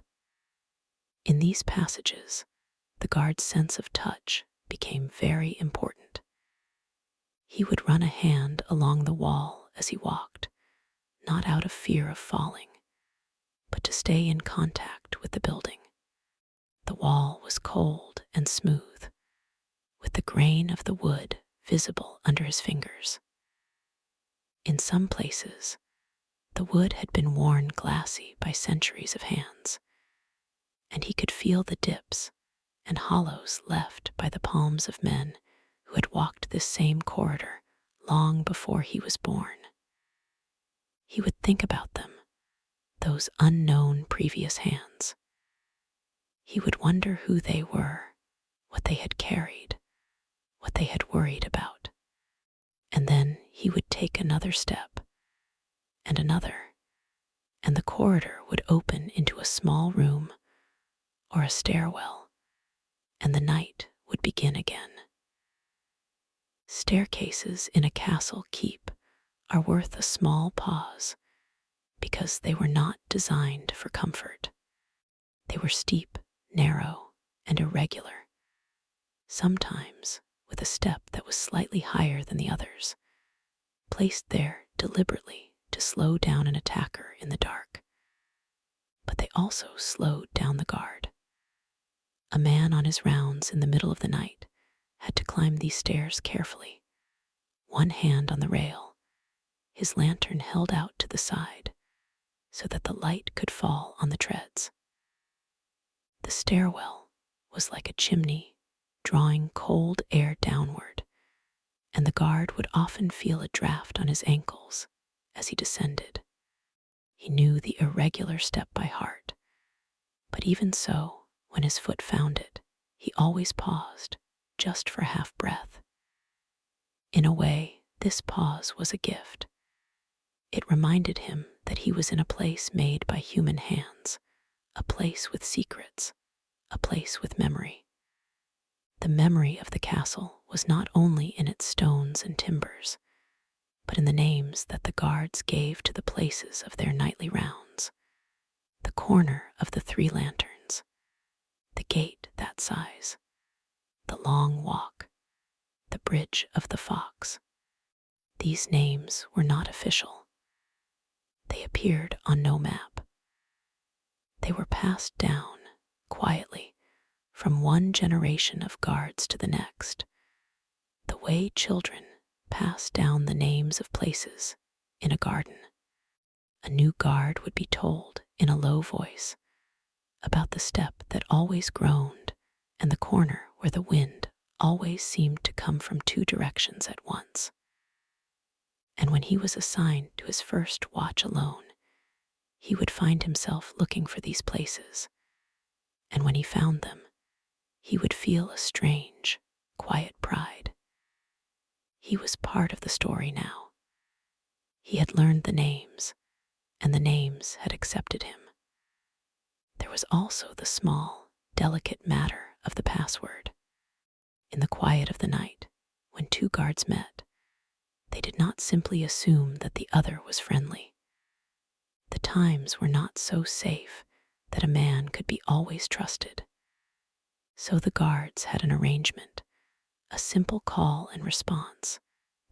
In these passages, the guard's sense of touch became very important. He would run a hand along the wall as he walked, not out of fear of falling, but to stay in contact with the building. The wall was cold and smooth, with the grain of the wood visible under his fingers. In some places, the wood had been worn glassy by centuries of hands, and he could feel the dips and hollows left by the palms of men who had walked this same corridor long before he was born. He would think about them, those unknown previous hands. He would wonder who they were, what they had carried, what they had worried about. And then he would take another step, and another, and the corridor would open into a small room or a stairwell, and the night would begin again. Staircases in a castle keep are worth a small pause because they were not designed for comfort. They were steep, narrow, and irregular, sometimes with a step that was slightly higher than the others, placed there deliberately to slow down an attacker in the dark. But they also slowed down the guard. A man on his rounds in the middle of the night had to climb these stairs carefully, one hand on the rail, his lantern held out to the side so that the light could fall on the treads. The stairwell was like a chimney drawing cold air downward, and the guard would often feel a draft on his ankles as he descended. He knew the irregular step by heart, but even so, when his foot found it, he always paused, just for half breath. In a way, this pause was a gift. It reminded him that he was in a place made by human hands, a place with secrets, a place with memory. The memory of the castle was not only in its stones and timbers, but in the names that the guards gave to the places of their nightly rounds. The corner of the 3 lanterns, the gate that size, the long walk, the bridge of the fox. These names were not official. They appeared on no map. They were passed down, quietly, from one generation of guards to the next, the way children pass down the names of places in a garden. A new guard would be told in a low voice about the step that always groaned and the corner where the wind always seemed to come from 2 directions at once. And when he was assigned to his first watch alone, he would find himself looking for these places, and when he found them, he would feel a strange, quiet pride. He was part of the story now. He had learned the names, and the names had accepted him. There was also the small, delicate matter of the password. In the quiet of the night, when 2 guards met, they did not simply assume that the other was friendly. The times were not so safe that a man could be always trusted. So the guards had an arrangement, a simple call and response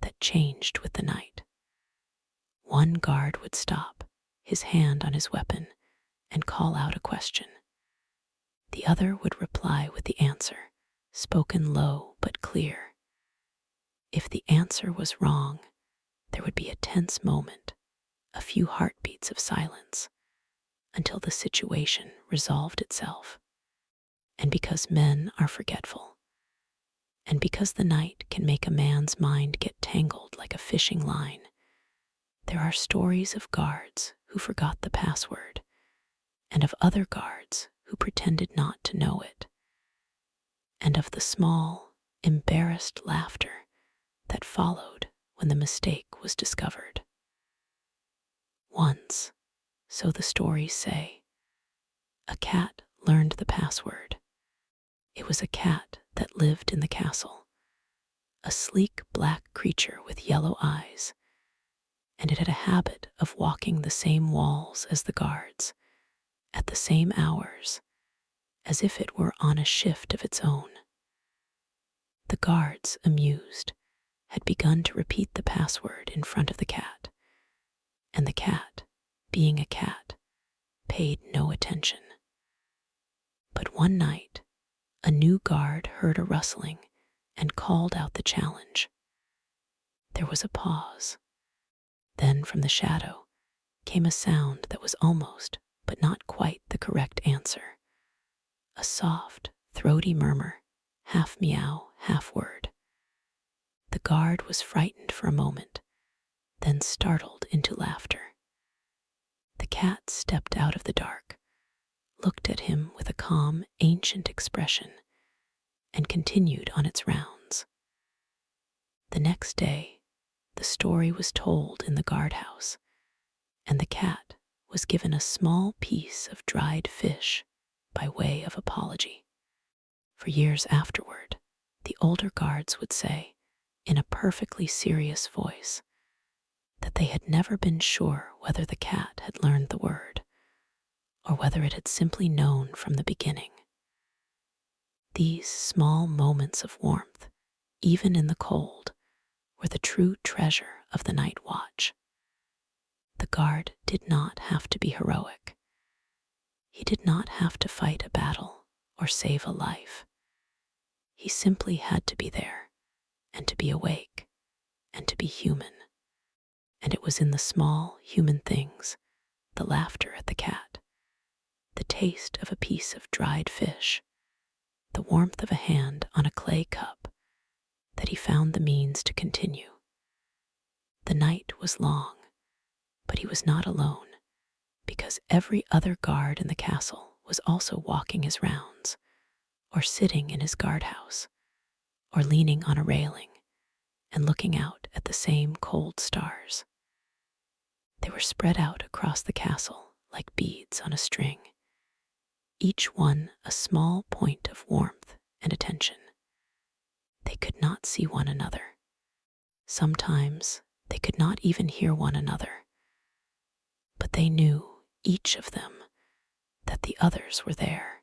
that changed with the night. One guard would stop, his hand on his weapon, and call out a question. The other would reply with the answer, spoken low but clear. If the answer was wrong, there would be a tense moment, a few heartbeats of silence, until the situation resolved itself. And because men are forgetful, and because the night can make a man's mind get tangled like a fishing line, there are stories of guards who forgot the password, and of other guards who pretended not to know it, and of the small, embarrassed laughter that followed when the mistake was discovered. Once, so the stories say, a cat learned the password. It was a cat that lived in the castle, a sleek black creature with yellow eyes, and it had a habit of walking the same walls as the guards, at the same hours, as if it were on a shift of its own. The guards, amused, had begun to repeat the password in front of the cat, and the cat, being a cat, paid no attention. But one night, a new guard heard a rustling and called out the challenge. There was a pause. Then from the shadow came a sound that was almost, but not quite, the correct answer. A soft, throaty murmur, half meow, half word. The guard was frightened for a moment, then startled into laughter. The cat stepped out of the dark, looked at him with a calm, ancient expression, and continued on its rounds. The next day, the story was told in the guardhouse, and the cat was given a small piece of dried fish by way of apology. For years afterward, the older guards would say, in a perfectly serious voice, that they had never been sure whether the cat had learned the word, or whether it had simply known from the beginning. These small moments of warmth, even in the cold, were the true treasure of the night watch. The guard did not have to be heroic. He did not have to fight a battle or save a life. He simply had to be there, and to be awake, and to be human. And it was in the small human things, the laughter at the cat, the taste of a piece of dried fish, the warmth of a hand on a clay cup, that he found the means to continue. The night was long, but he was not alone, because every other guard in the castle was also walking his rounds, or sitting in his guardhouse, or leaning on a railing and looking out at the same cold stars. They were spread out across the castle like beads on a string, each one a small point of warmth and attention. They could not see one another. Sometimes they could not even hear one another, but they knew, each of them, that the others were there.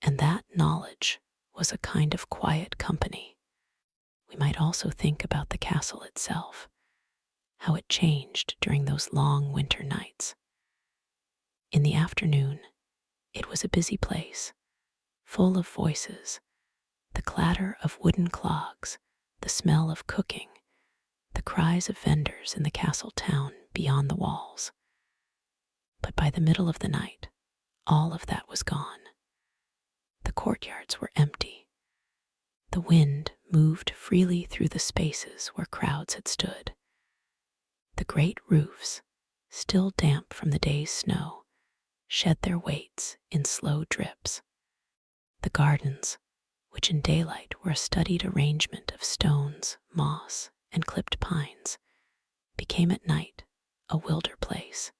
And that knowledge was a kind of quiet company. We might also think about the castle itself, how it changed during those long winter nights. In the afternoon, it was a busy place, full of voices, the clatter of wooden clogs, the smell of cooking, the cries of vendors in the castle town beyond the walls. But by the middle of the night, all of that was gone. The courtyards were empty. The wind moved freely through the spaces where crowds had stood. The great roofs, still damp from the day's snow, shed their weights in slow drips. The gardens, which in daylight were a studied arrangement of stones, moss, and clipped pines, became at night a wilder place.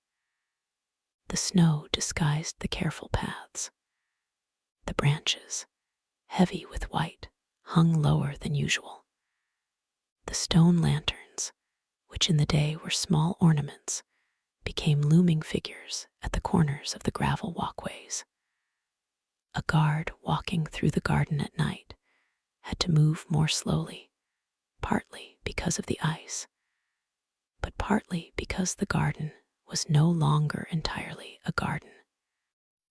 The snow disguised the careful paths. The branches, heavy with white, hung lower than usual. The stone lanterns, which in the day were small ornaments, became looming figures at the corners of the gravel walkways. A guard walking through the garden at night had to move more slowly, partly because of the ice, but partly because the garden was no longer entirely a garden.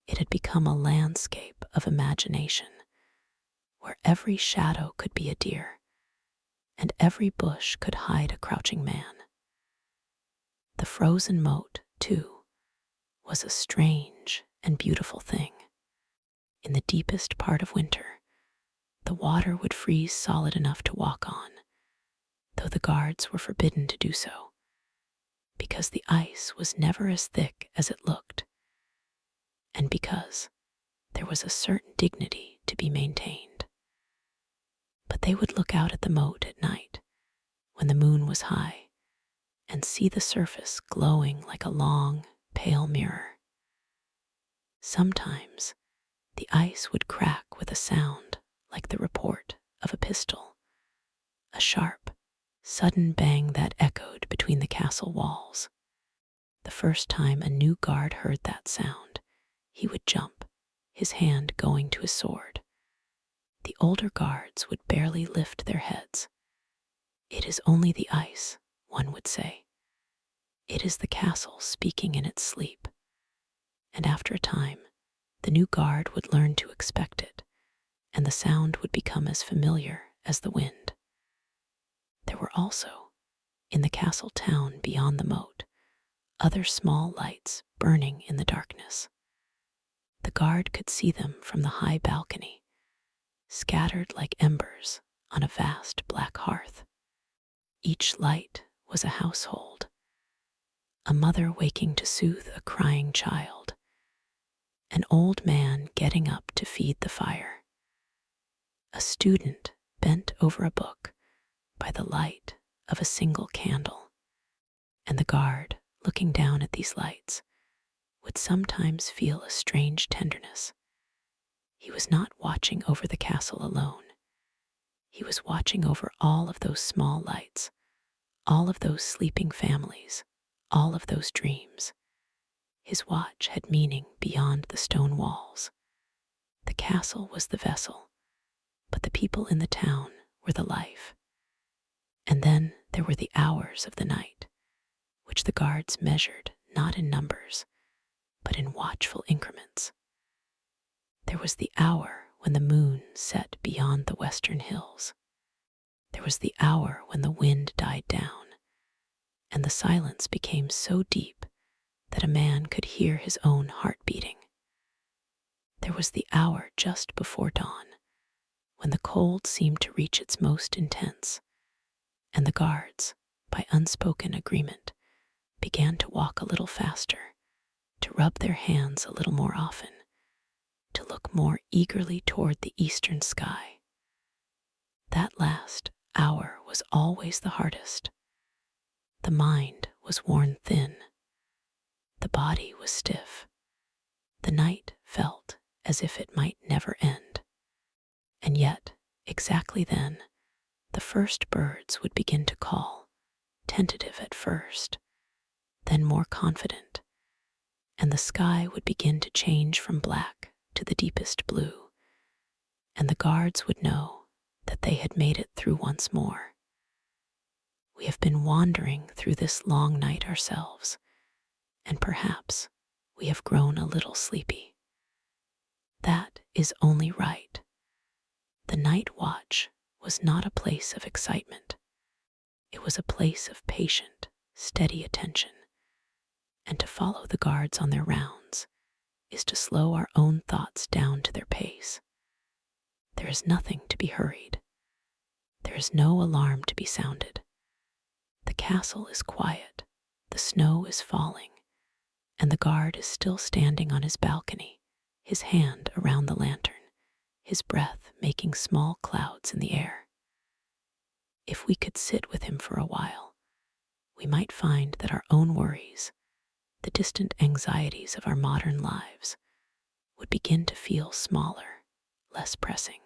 It had become a landscape of imagination, where every shadow could be a deer, and every bush could hide a crouching man. The frozen moat, too, was a strange and beautiful thing. In the deepest part of winter, the water would freeze solid enough to walk on, though the guards were forbidden to do so, because the ice was never as thick as it looked, and because there was a certain dignity to be maintained. But they would look out at the moat at night, when the moon was high and see the surface glowing like a long, pale mirror. Sometimes the ice would crack with a sound like the report of a pistol, a sharp, sudden bang that echoed between the castle walls. The first time a new guard heard that sound, he would jump, his hand going to his sword. The older guards would barely lift their heads. "It is only the ice," one would say. "It is the castle speaking in its sleep." And after a time, the new guard would learn to expect it, and the sound would become as familiar as the wind. There were also, in the castle town beyond the moat, other small lights burning in the darkness. The guard could see them from the high balcony, scattered like embers on a vast black hearth. Each light was a household, a mother waking to soothe a crying child, an old man getting up to feed the fire, a student bent over a book by the light of a single candle. And the guard, looking down at these lights, would sometimes feel a strange tenderness. He was not watching over the castle alone. He was watching over all of those small lights, all of those sleeping families, all of those dreams. His watch had meaning beyond the stone walls. The castle was the vessel, but the people in the town were the life. And then there were the hours of the night, which the guards measured not in numbers, but in watchful increments. There was the hour when the moon set beyond the western hills. There was the hour when the wind died down, and the silence became so deep that a man could hear his own heart beating. There was the hour just before dawn, when the cold seemed to reach its most intense, and the guards, by unspoken agreement, began to walk a little faster, to rub their hands a little more often, to look more eagerly toward the eastern sky. That last hour was always the hardest. The mind was worn thin. The body was stiff. The night felt as if it might never end. And yet, exactly then, the first birds would begin to call, tentative at first, then more confident, and the sky would begin to change from black to the deepest blue, and the guards would know that they had made it through once more. We have been wandering through this long night ourselves, and perhaps we have grown a little sleepy. That is only right. The night watch was not a place of excitement. It was a place of patient, steady attention, and to follow the guards on their rounds is to slow our own thoughts down to their pace. There is nothing to be hurried. There is no alarm to be sounded. The castle is quiet, the snow is falling, and the guard is still standing on his balcony, his hand around the lantern, his breath making small clouds in the air. If we could sit with him for a while, we might find that our own worries, the distant anxieties of our modern lives, would begin to feel smaller, less pressing.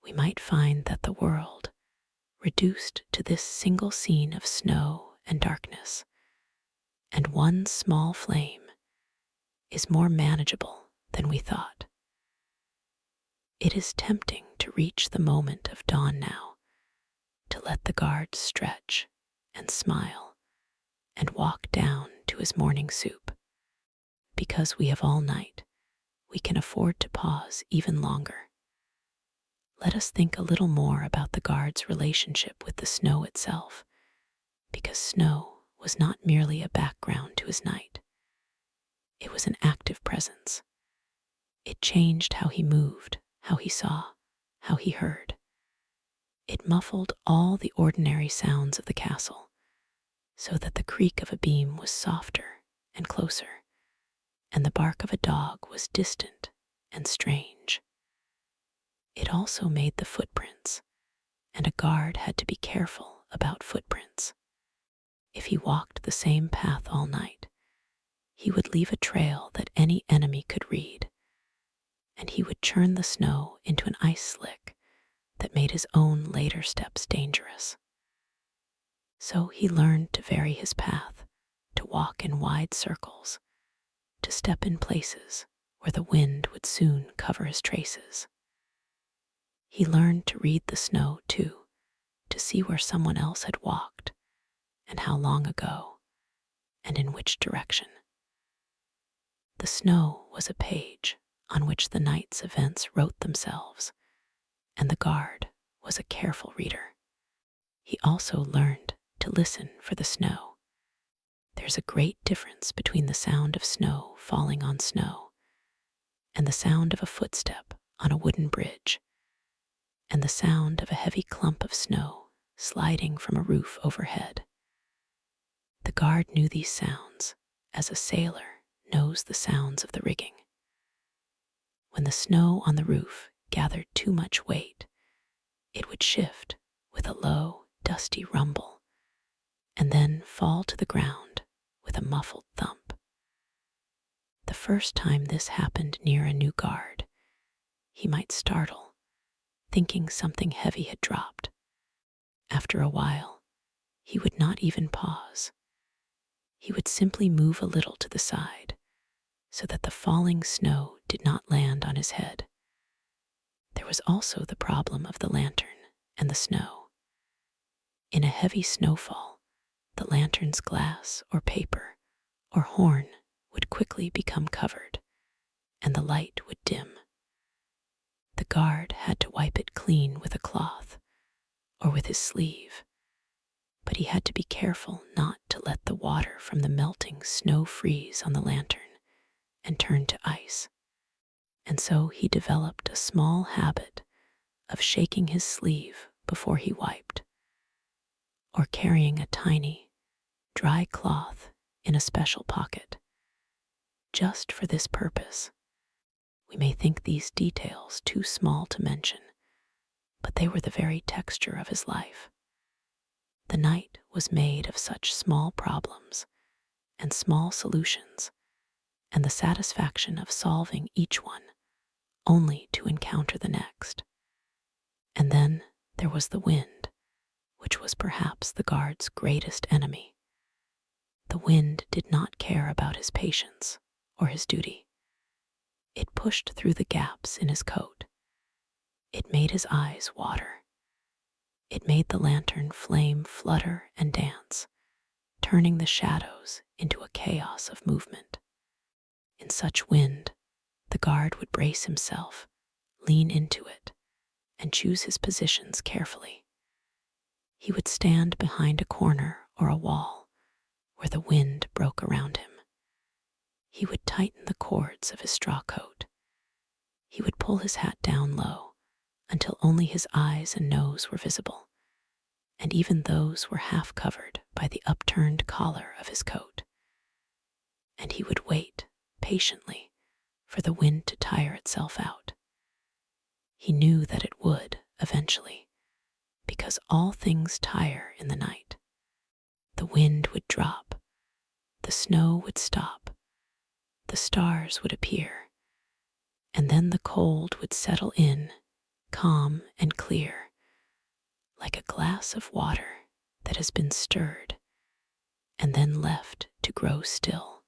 We might find that the world, reduced to this single scene of snow and darkness, and one small flame, is more manageable than we thought. It is tempting to reach the moment of dawn now, to let the guard stretch and smile and walk down to his morning soup. Because we have all night, we can afford to pause even longer. Let us think a little more about the guard's relationship with the snow itself, because snow was not merely a background to his night. It was an active presence. It changed how he moved, how he saw, how he heard. It muffled all the ordinary sounds of the castle, so that the creak of a beam was softer and closer, and the bark of a dog was distant and strange. It also made the footprints, and a guard had to be careful about footprints. If he walked the same path all night, he would leave a trail that any enemy could read, and he would churn the snow into an ice slick that made his own later steps dangerous. So he learned to vary his path, to walk in wide circles, to step in places where the wind would soon cover his traces. He learned to read the snow, too, to see where someone else had walked, and how long ago, and in which direction. The snow was a page on which the night's events wrote themselves, and the guard was a careful reader. He also learned to listen for the snow. There's a great difference between the sound of snow falling on snow and the sound of a footstep on a wooden bridge and the sound of a heavy clump of snow sliding from a roof overhead. The guard knew these sounds as a sailor knows the sounds of the rigging. When the snow on the roof gathered too much weight, it would shift with a low, dusty rumble and then fall to the ground with a muffled thump. The first time this happened near a new guard, he might startle, thinking something heavy had dropped. After a while, he would not even pause. He would simply move a little to the side so that the falling snow did not land on his head. There was also the problem of the lantern and the snow. In a heavy snowfall, the lantern's glass or paper or horn would quickly become covered, and the light would dim. The guard had to wipe it clean with a cloth or with his sleeve, but he had to be careful not to let the water from the melting snow freeze on the lantern and turn to ice. And so he developed a small habit of shaking his sleeve before he wiped, or carrying a tiny, dry cloth in a special pocket. Just for this purpose. We may think these details too small to mention, but they were the very texture of his life. The night was made of such small problems and small solutions, and the satisfaction of solving each one only to encounter the next. And then there was the wind, which was perhaps the guard's greatest enemy. The wind did not care about his patience or his duty. It pushed through the gaps in his coat. It made his eyes water. It made the lantern flame flutter and dance, turning the shadows into a chaos of movement. In such wind, the guard would brace himself, lean into it, and choose his positions carefully. He would stand behind a corner or a wall where the wind broke around him. He would tighten the cords of his straw coat. He would pull his hat down low until only his eyes and nose were visible, and even those were half covered by the upturned collar of his coat. And he would wait patiently for the wind to tire itself out. He knew that it would eventually, because all things tire in the night. The wind would drop, the snow would stop, the stars would appear, and then the cold would settle in, calm and clear, like a glass of water that has been stirred and then left to grow still.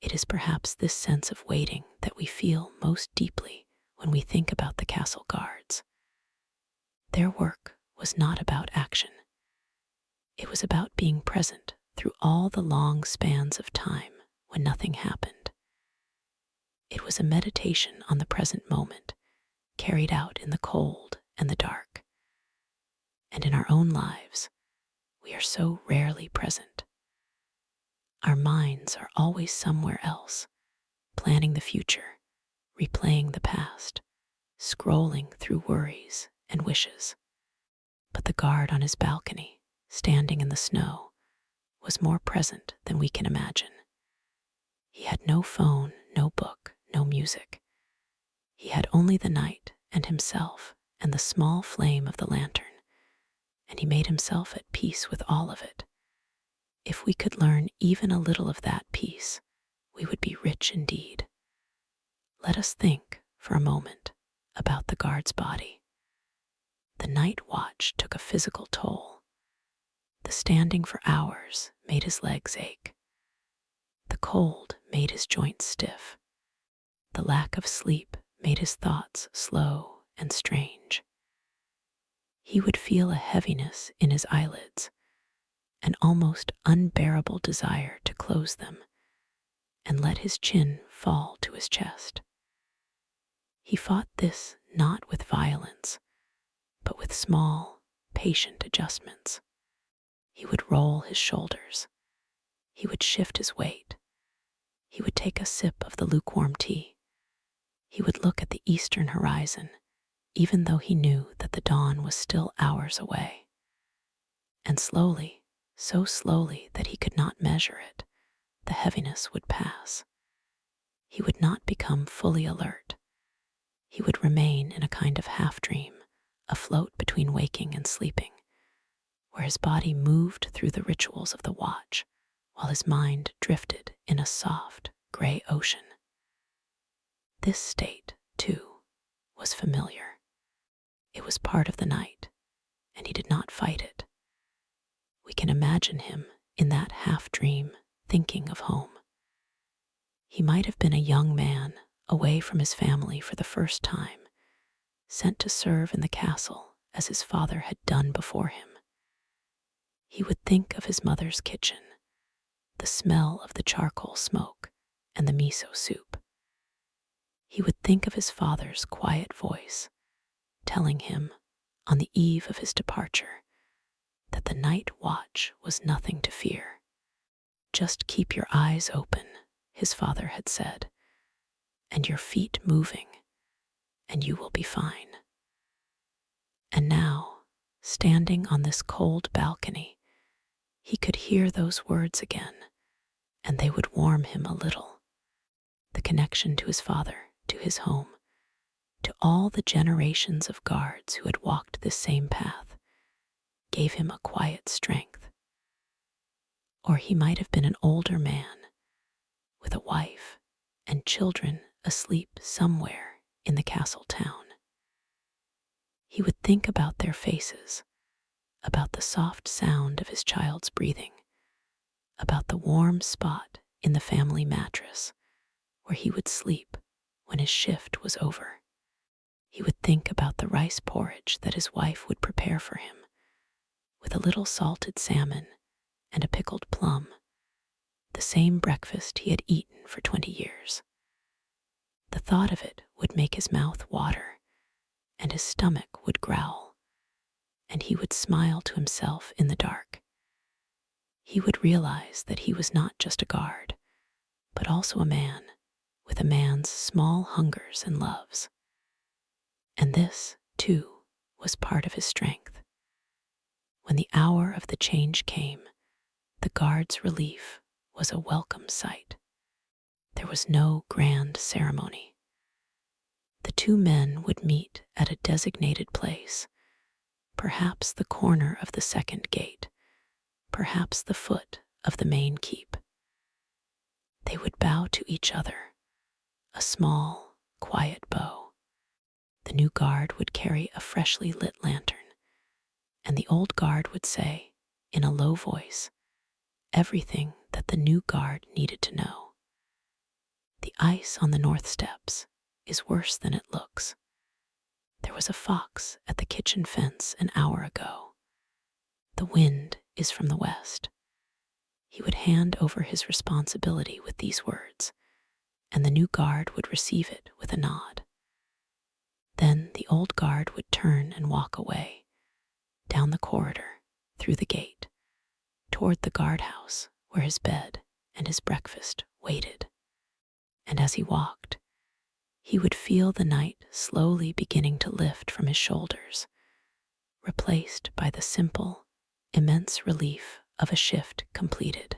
It is perhaps this sense of waiting that we feel most deeply when we think about the castle guards. Their work was not about action. It was about being present through all the long spans of time when nothing happened. It was a meditation on the present moment, carried out in the cold and the dark. And in our own lives, we are so rarely present. Our minds are always somewhere else, planning the future, replaying the past, scrolling through worries and wishes. But the guard on his balcony, standing in the snow, was more present than we can imagine. He had no phone, no book, no music. He had only the night and himself and the small flame of the lantern, and he made himself at peace with all of it. If we could learn even a little of that peace, we would be rich indeed. Let us think for a moment about the guard's body. The night watch took a physical toll. The standing for hours made his legs ache. The cold made his joints stiff. The lack of sleep made his thoughts slow and strange. He would feel a heaviness in his eyelids, an almost unbearable desire to close them and let his chin fall to his chest. He fought this not with violence, but with small, patient adjustments. He would roll his shoulders. He would shift his weight. He would take a sip of the lukewarm tea. He would look at the eastern horizon, even though he knew that the dawn was still hours away. And slowly, so slowly that he could not measure it, the heaviness would pass. He would not become fully alert. He would remain in a kind of half-dream, afloat between waking and sleeping, where his body moved through the rituals of the watch, while his mind drifted in a soft, gray ocean. This state, too, was familiar. It was part of the night, and he did not fight it. We can imagine him in that half-dream, thinking of home. He might have been a young man, away from his family for the first time, sent to serve in the castle as his father had done before him. He would think of his mother's kitchen, the smell of the charcoal smoke and the miso soup. He would think of his father's quiet voice, telling him, on the eve of his departure, that the night watch was nothing to fear. Just keep your eyes open, his father had said, and your feet moving, and you will be fine. And now, standing on this cold balcony, he could hear those words again, and they would warm him a little. The connection to his father, to his home, to all the generations of guards who had walked this same path, gave him a quiet strength. Or he might have been an older man, with a wife and children asleep somewhere in the castle town. He would think about their faces, about the soft sound of his child's breathing, about the warm spot in the family mattress where he would sleep when his shift was over. He would think about the rice porridge that his wife would prepare for him, with a little salted salmon and a pickled plum, the same breakfast he had eaten for 20 years. The thought of it would make his mouth water, and his stomach would growl, and he would smile to himself in the dark. He would realize that he was not just a guard, but also a man, with a man's small hungers and loves. And this, too, was part of his strength. When the hour of the change came, the guard's relief was a welcome sight. There was no grand ceremony. The two men would meet at a designated place, perhaps the corner of the second gate, perhaps the foot of the main keep. They would bow to each other, a small, quiet bow. The new guard would carry a freshly lit lantern, and the old guard would say, in a low voice, everything that the new guard needed to know. The ice on the north steps is worse than it looks. There was a fox at the kitchen fence an hour ago. The wind is from the west. He would hand over his responsibility with these words, and the new guard would receive it with a nod. Then the old guard would turn and walk away, down the corridor, through the gate, toward the guardhouse where his bed and his breakfast waited. And as he walked, he would feel the night slowly beginning to lift from his shoulders, replaced by the simple, immense relief of a shift completed.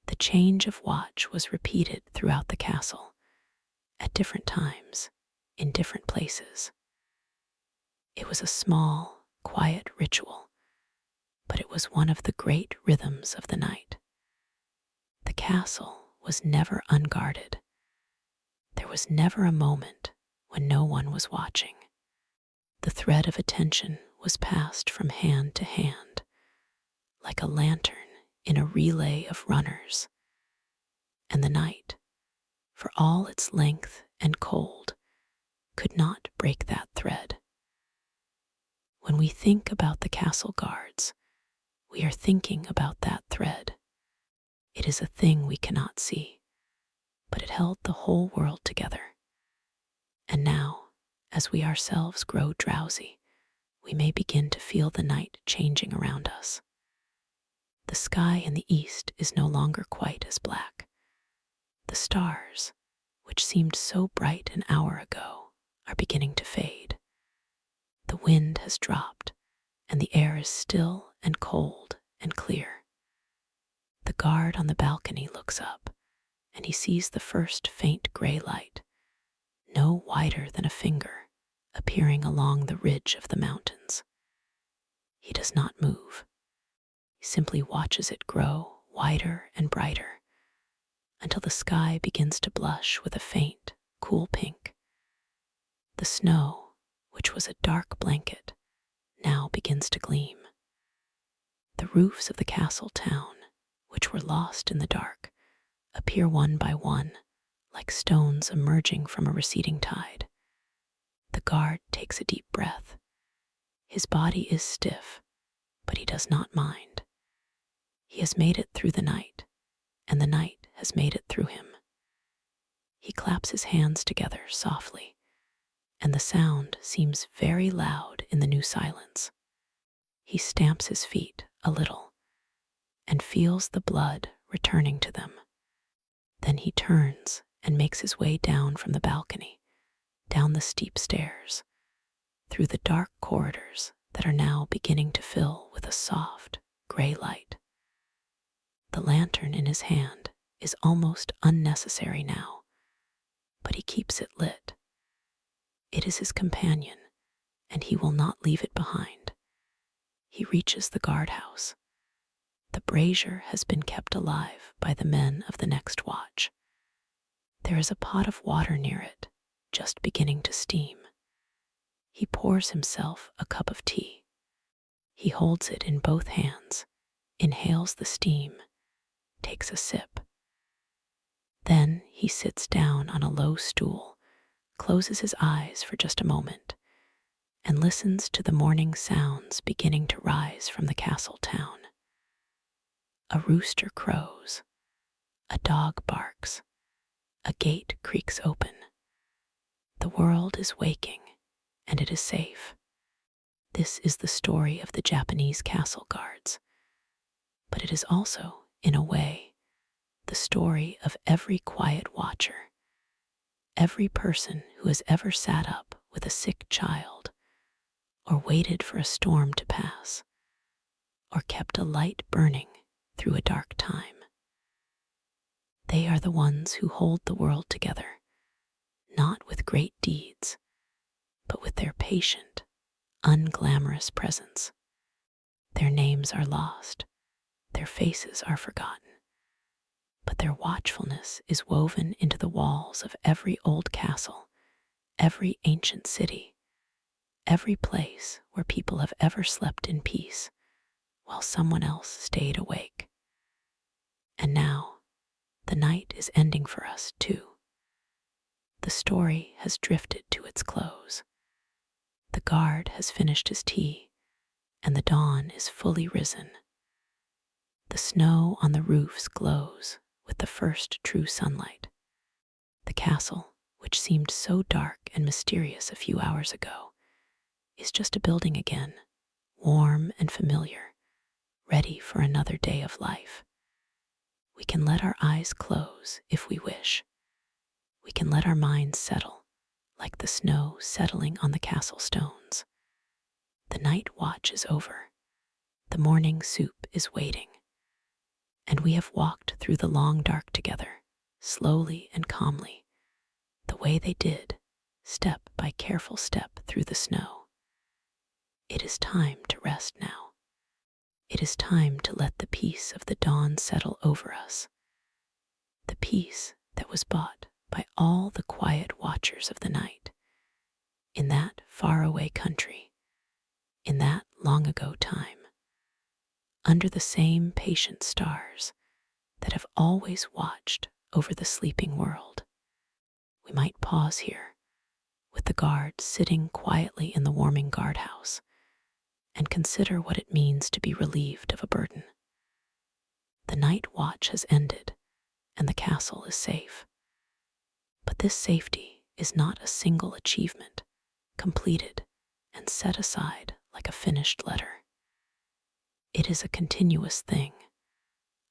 The change of watch was repeated throughout the castle, at different times, in different places. It was a small, quiet ritual, but it was one of the great rhythms of the night. The castle was never unguarded. There was never a moment when no one was watching. The thread of attention was passed from hand to hand, like a lantern in a relay of runners. And the night, for all its length and cold, could not break that thread. When we think about the castle guards, we are thinking about that thread. It is a thing we cannot see, but it held the whole world together. And now, as we ourselves grow drowsy, we may begin to feel the night changing around us. The sky in the east is no longer quite as black. The stars, which seemed so bright an hour ago, are beginning to fade. The wind has dropped, and the air is still and cold and clear. The guard on the balcony looks up, and he sees the first faint gray light, no wider than a finger, appearing along the ridge of the mountains. He does not move. He simply watches it grow wider and brighter until the sky begins to blush with a faint, cool pink. The snow, which was a dark blanket, now begins to gleam. The roofs of the castle town, which were lost in the dark, appear one by one, like stones emerging from a receding tide. The guard takes a deep breath. His body is stiff, but he does not mind. He has made it through the night, and the night has made it through him. He claps his hands together softly, and the sound seems very loud in the new silence. He stamps his feet a little and feels the blood returning to them. Then he turns and makes his way down from the balcony, down the steep stairs, through the dark corridors that are now beginning to fill with a soft, gray light. The lantern in his hand is almost unnecessary now, but he keeps it lit. It is his companion, and he will not leave it behind. He reaches the guardhouse. The brazier has been kept alive by the men of the next watch. There is a pot of water near it, just beginning to steam. He pours himself a cup of tea. He holds it in both hands, inhales the steam, takes a sip. Then he sits down on a low stool, closes his eyes for just a moment, and listens to the morning sounds beginning to rise from the castle town. A rooster crows, a dog barks, a gate creaks open. The world is waking, and it is safe. This is the story of the Japanese castle guards, but it is also, in a way, the story of every quiet watcher, every person who has ever sat up with a sick child, or waited for a storm to pass, or kept a light burning through a dark time. They are the ones who hold the world together, not with great deeds, but with their patient, unglamorous presence. Their names are lost, their faces are forgotten, but their watchfulness is woven into the walls of every old castle, every ancient city, every place where people have ever slept in peace while someone else stayed awake. And now, the night is ending for us too. The story has drifted to its close. The guard has finished his tea, and the dawn is fully risen. The snow on the roofs glows with the first true sunlight. The castle, which seemed so dark and mysterious a few hours ago, is just a building again, warm and familiar, ready for another day of life. We can let our eyes close if we wish. We can let our minds settle, like the snow settling on the castle stones. The night watch is over. The morning soup is waiting. And we have walked through the long dark together, slowly and calmly, the way they did, step by careful step through the snow. It is time to rest now. It is time to let the peace of the dawn settle over us, the peace that was bought by all the quiet watchers of the night, in that faraway country, in that long ago time, under the same patient stars that have always watched over the sleeping world. We might pause here, with the guard sitting quietly in the warming guardhouse, and consider what it means to be relieved of a burden. The night watch has ended, and the castle is safe. But this safety is not a single achievement, completed and set aside like a finished letter. It is a continuous thing,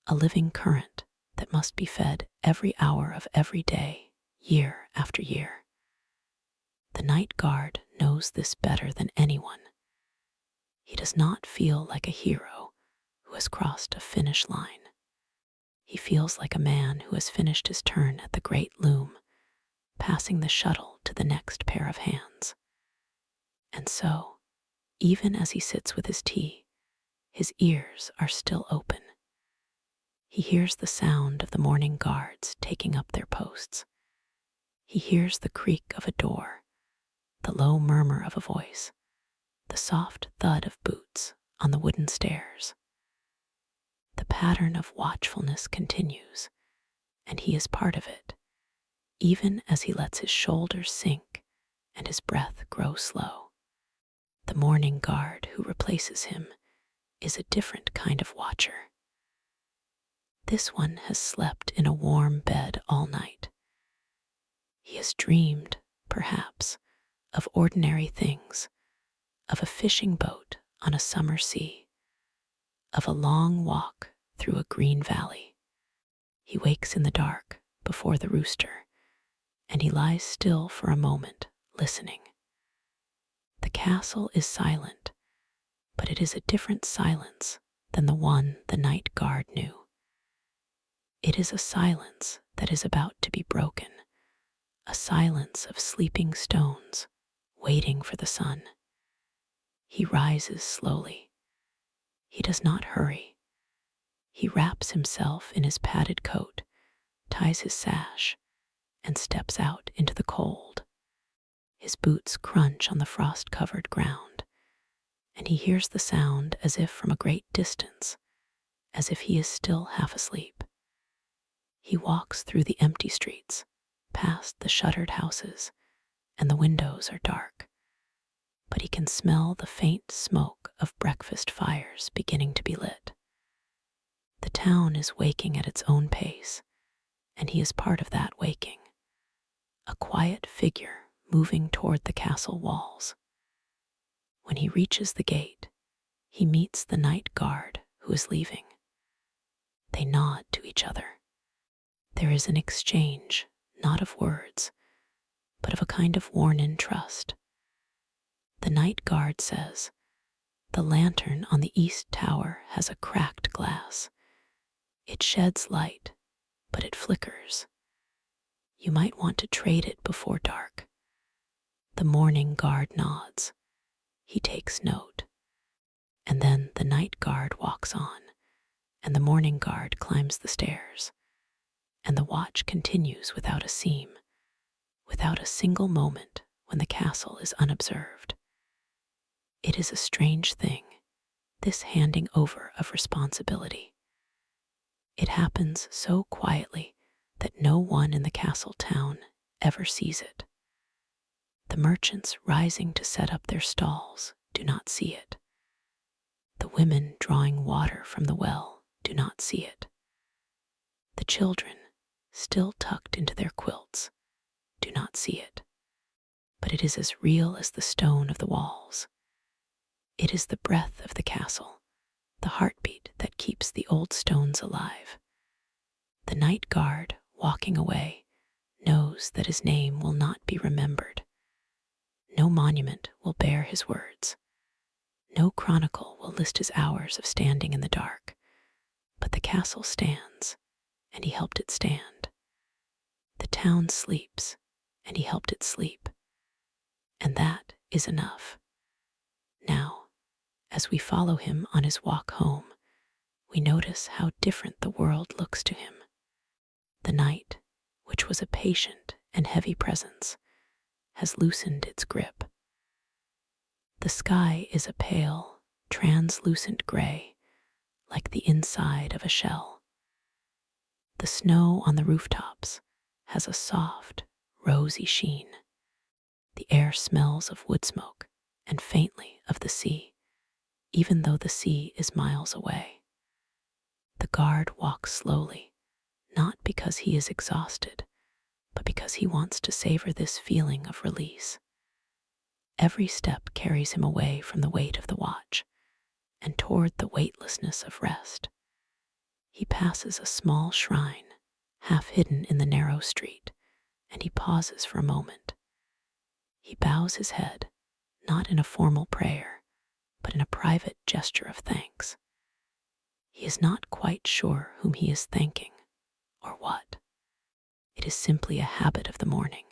a living current that must be fed every hour of every day, year after year. The night guard knows this better than anyone. He does not feel like a hero who has crossed a finish line. He feels like a man who has finished his turn at the great loom, passing the shuttle to the next pair of hands. And so, even as he sits with his tea, his ears are still open. He hears the sound of the morning guards taking up their posts. He hears the creak of a door, the low murmur of a voice, the soft thud of boots on the wooden stairs. The pattern of watchfulness continues, and he is part of it, even as he lets his shoulders sink and his breath grow slow. The morning guard who replaces him is a different kind of watcher. This one has slept in a warm bed all night. He has dreamed, perhaps, of ordinary things, of a fishing boat on a summer sea, of a long walk through a green valley. He wakes in the dark before the rooster, and he lies still for a moment, listening. The castle is silent, but it is a different silence than the one the night guard knew. It is a silence that is about to be broken, a silence of sleeping stones, waiting for the sun. He rises slowly. He does not hurry. He wraps himself in his padded coat, ties his sash, and steps out into the cold. His boots crunch on the frost-covered ground, and he hears the sound as if from a great distance, as if he is still half asleep. He walks through the empty streets, past the shuttered houses, and the windows are dark, but he can smell the faint smoke of breakfast fires beginning to be lit. The town is waking at its own pace, and he is part of that waking, a quiet figure moving toward the castle walls. When he reaches the gate, he meets the night guard who is leaving. They nod to each other. There is an exchange, not of words, but of a kind of worn-in trust. The night guard says, "The lantern on the east tower has a cracked glass. It sheds light, but it flickers. You might want to trade it before dark." The morning guard nods. He takes note. And then the night guard walks on, and the morning guard climbs the stairs, and the watch continues without a seam, without a single moment when the castle is unobserved. It is a strange thing, this handing over of responsibility. It happens so quietly that no one in the castle town ever sees it. The merchants rising to set up their stalls do not see it. The women drawing water from the well do not see it. The children, still tucked into their quilts, do not see it. But it is as real as the stone of the walls. It is the breath of the castle, the heartbeat that keeps the old stones alive. The night guard, walking away, knows that his name will not be remembered. No monument will bear his words. No chronicle will list his hours of standing in the dark. But the castle stands, and he helped it stand. The town sleeps, and he helped it sleep. And that is enough. Now, As we follow him on his walk home, we notice how different the world looks to him. The night, which was a patient and heavy presence, has loosened its grip. The sky is a pale, translucent gray, like the inside of a shell. The snow on the rooftops has a soft, rosy sheen. The air smells of wood smoke and faintly of the sea, even though the sea is miles away. The guard walks slowly, not because he is exhausted, but because he wants to savor this feeling of release. Every step carries him away from the weight of the watch and toward the weightlessness of rest. He passes a small shrine, half hidden in the narrow street, and he pauses for a moment. He bows his head, not in a formal prayer, but in a private gesture of thanks. He is not quite sure whom he is thanking or what. It is simply a habit of the morning,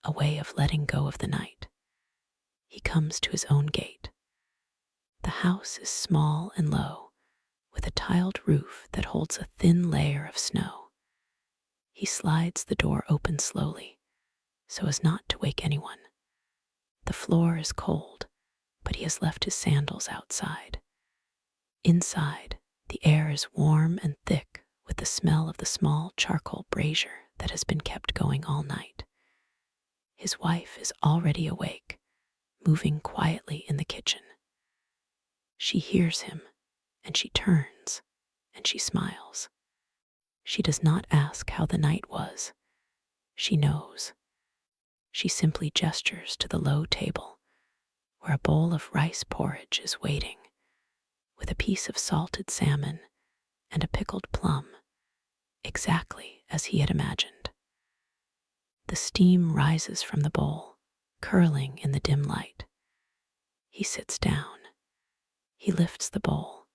a way of letting go of the night. He comes to his own gate. The house is small and low, with a tiled roof that holds a thin layer of snow. He slides the door open slowly, so as not to wake anyone. The floor is cold, but he has left his sandals outside. Inside, the air is warm and thick with the smell of the small charcoal brazier that has been kept going all night. His wife is already awake, moving quietly in the kitchen. She hears him, and she turns, and she smiles. She does not ask how the night was. She knows. She simply gestures to the low table, where a bowl of rice porridge is waiting, with a piece of salted salmon and a pickled plum, exactly as he had imagined. The steam rises from the bowl, curling in the dim light. He sits down. He lifts the bowl.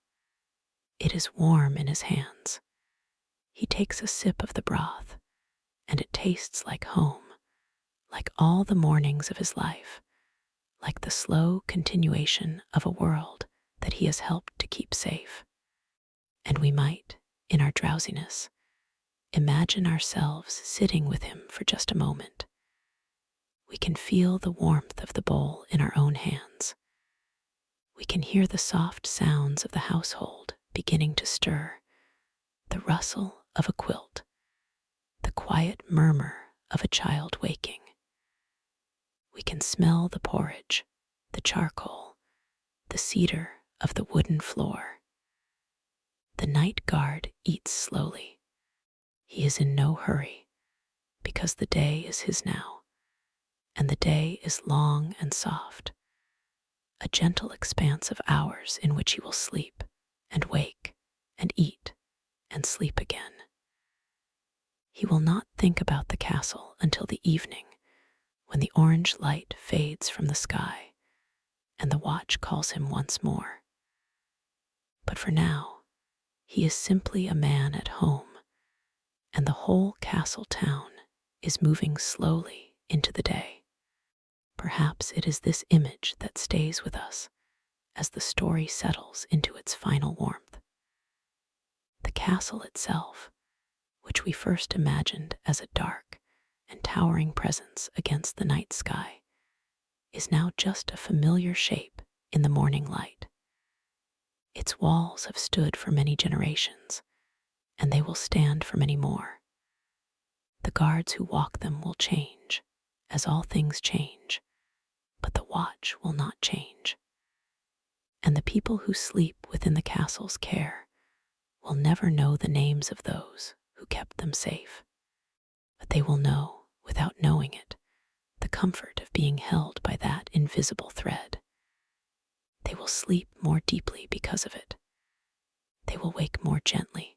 It is warm in his hands. He takes a sip of the broth, and it tastes like home, like all the mornings of his life, like the slow continuation of a world that he has helped to keep safe. And we might, in our drowsiness, imagine ourselves sitting with him for just a moment. We can feel the warmth of the bowl in our own hands. We can hear the soft sounds of the household beginning to stir, the rustle of a quilt, the quiet murmur of a child waking. We can smell the porridge, the charcoal, the cedar of the wooden floor. The night guard eats slowly. He is in no hurry, because the day is his now, and the day is long and soft, a gentle expanse of hours in which he will sleep and wake and eat and sleep again. He will not think about the castle until the evening, when the orange light fades from the sky and the watch calls him once more. But for now, he is simply a man at home, and the whole castle town is moving slowly into the day. Perhaps it is this image that stays with us as the story settles into its final warmth. The castle itself, which we first imagined as a dark and towering presence against the night sky, is now just a familiar shape in the morning light. Its walls have stood for many generations, and they will stand for many more. The guards who walk them will change, as all things change, but the watch will not change. And the people who sleep within the castle's care will never know the names of those who kept them safe, but they will know, without knowing it, the comfort of being held by that invisible thread. They will sleep more deeply because of it. They will wake more gently.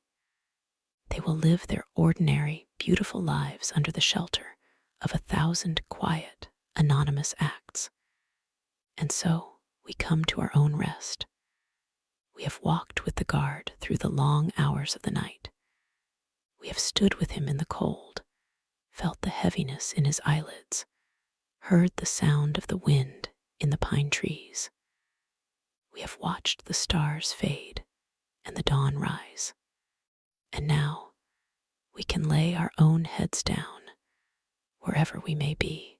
They will live their ordinary, beautiful lives under the shelter of 1,000 quiet, anonymous acts. And so we come to our own rest. We have walked with the guard through the long hours of the night. We have stood with him in the cold, felt the heaviness in his eyelids, heard the sound of the wind in the pine trees. We have watched the stars fade and the dawn rise, and now we can lay our own heads down wherever we may be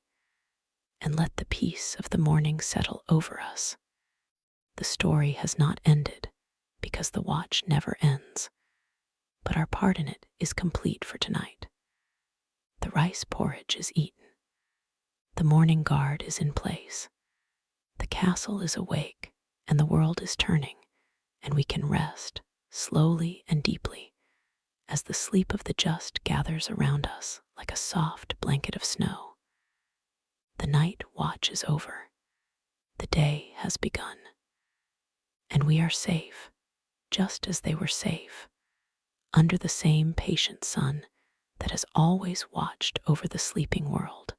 and let the peace of the morning settle over us. The story has not ended because the watch never ends, but our part in it is complete for tonight. The rice porridge is eaten, the morning guard is in place, the castle is awake, and the world is turning, and we can rest slowly and deeply as the sleep of the just gathers around us like a soft blanket of snow. The night watch is over, the day has begun, and we are safe, just as they were safe, under the same patient sun that has always watched over the sleeping world.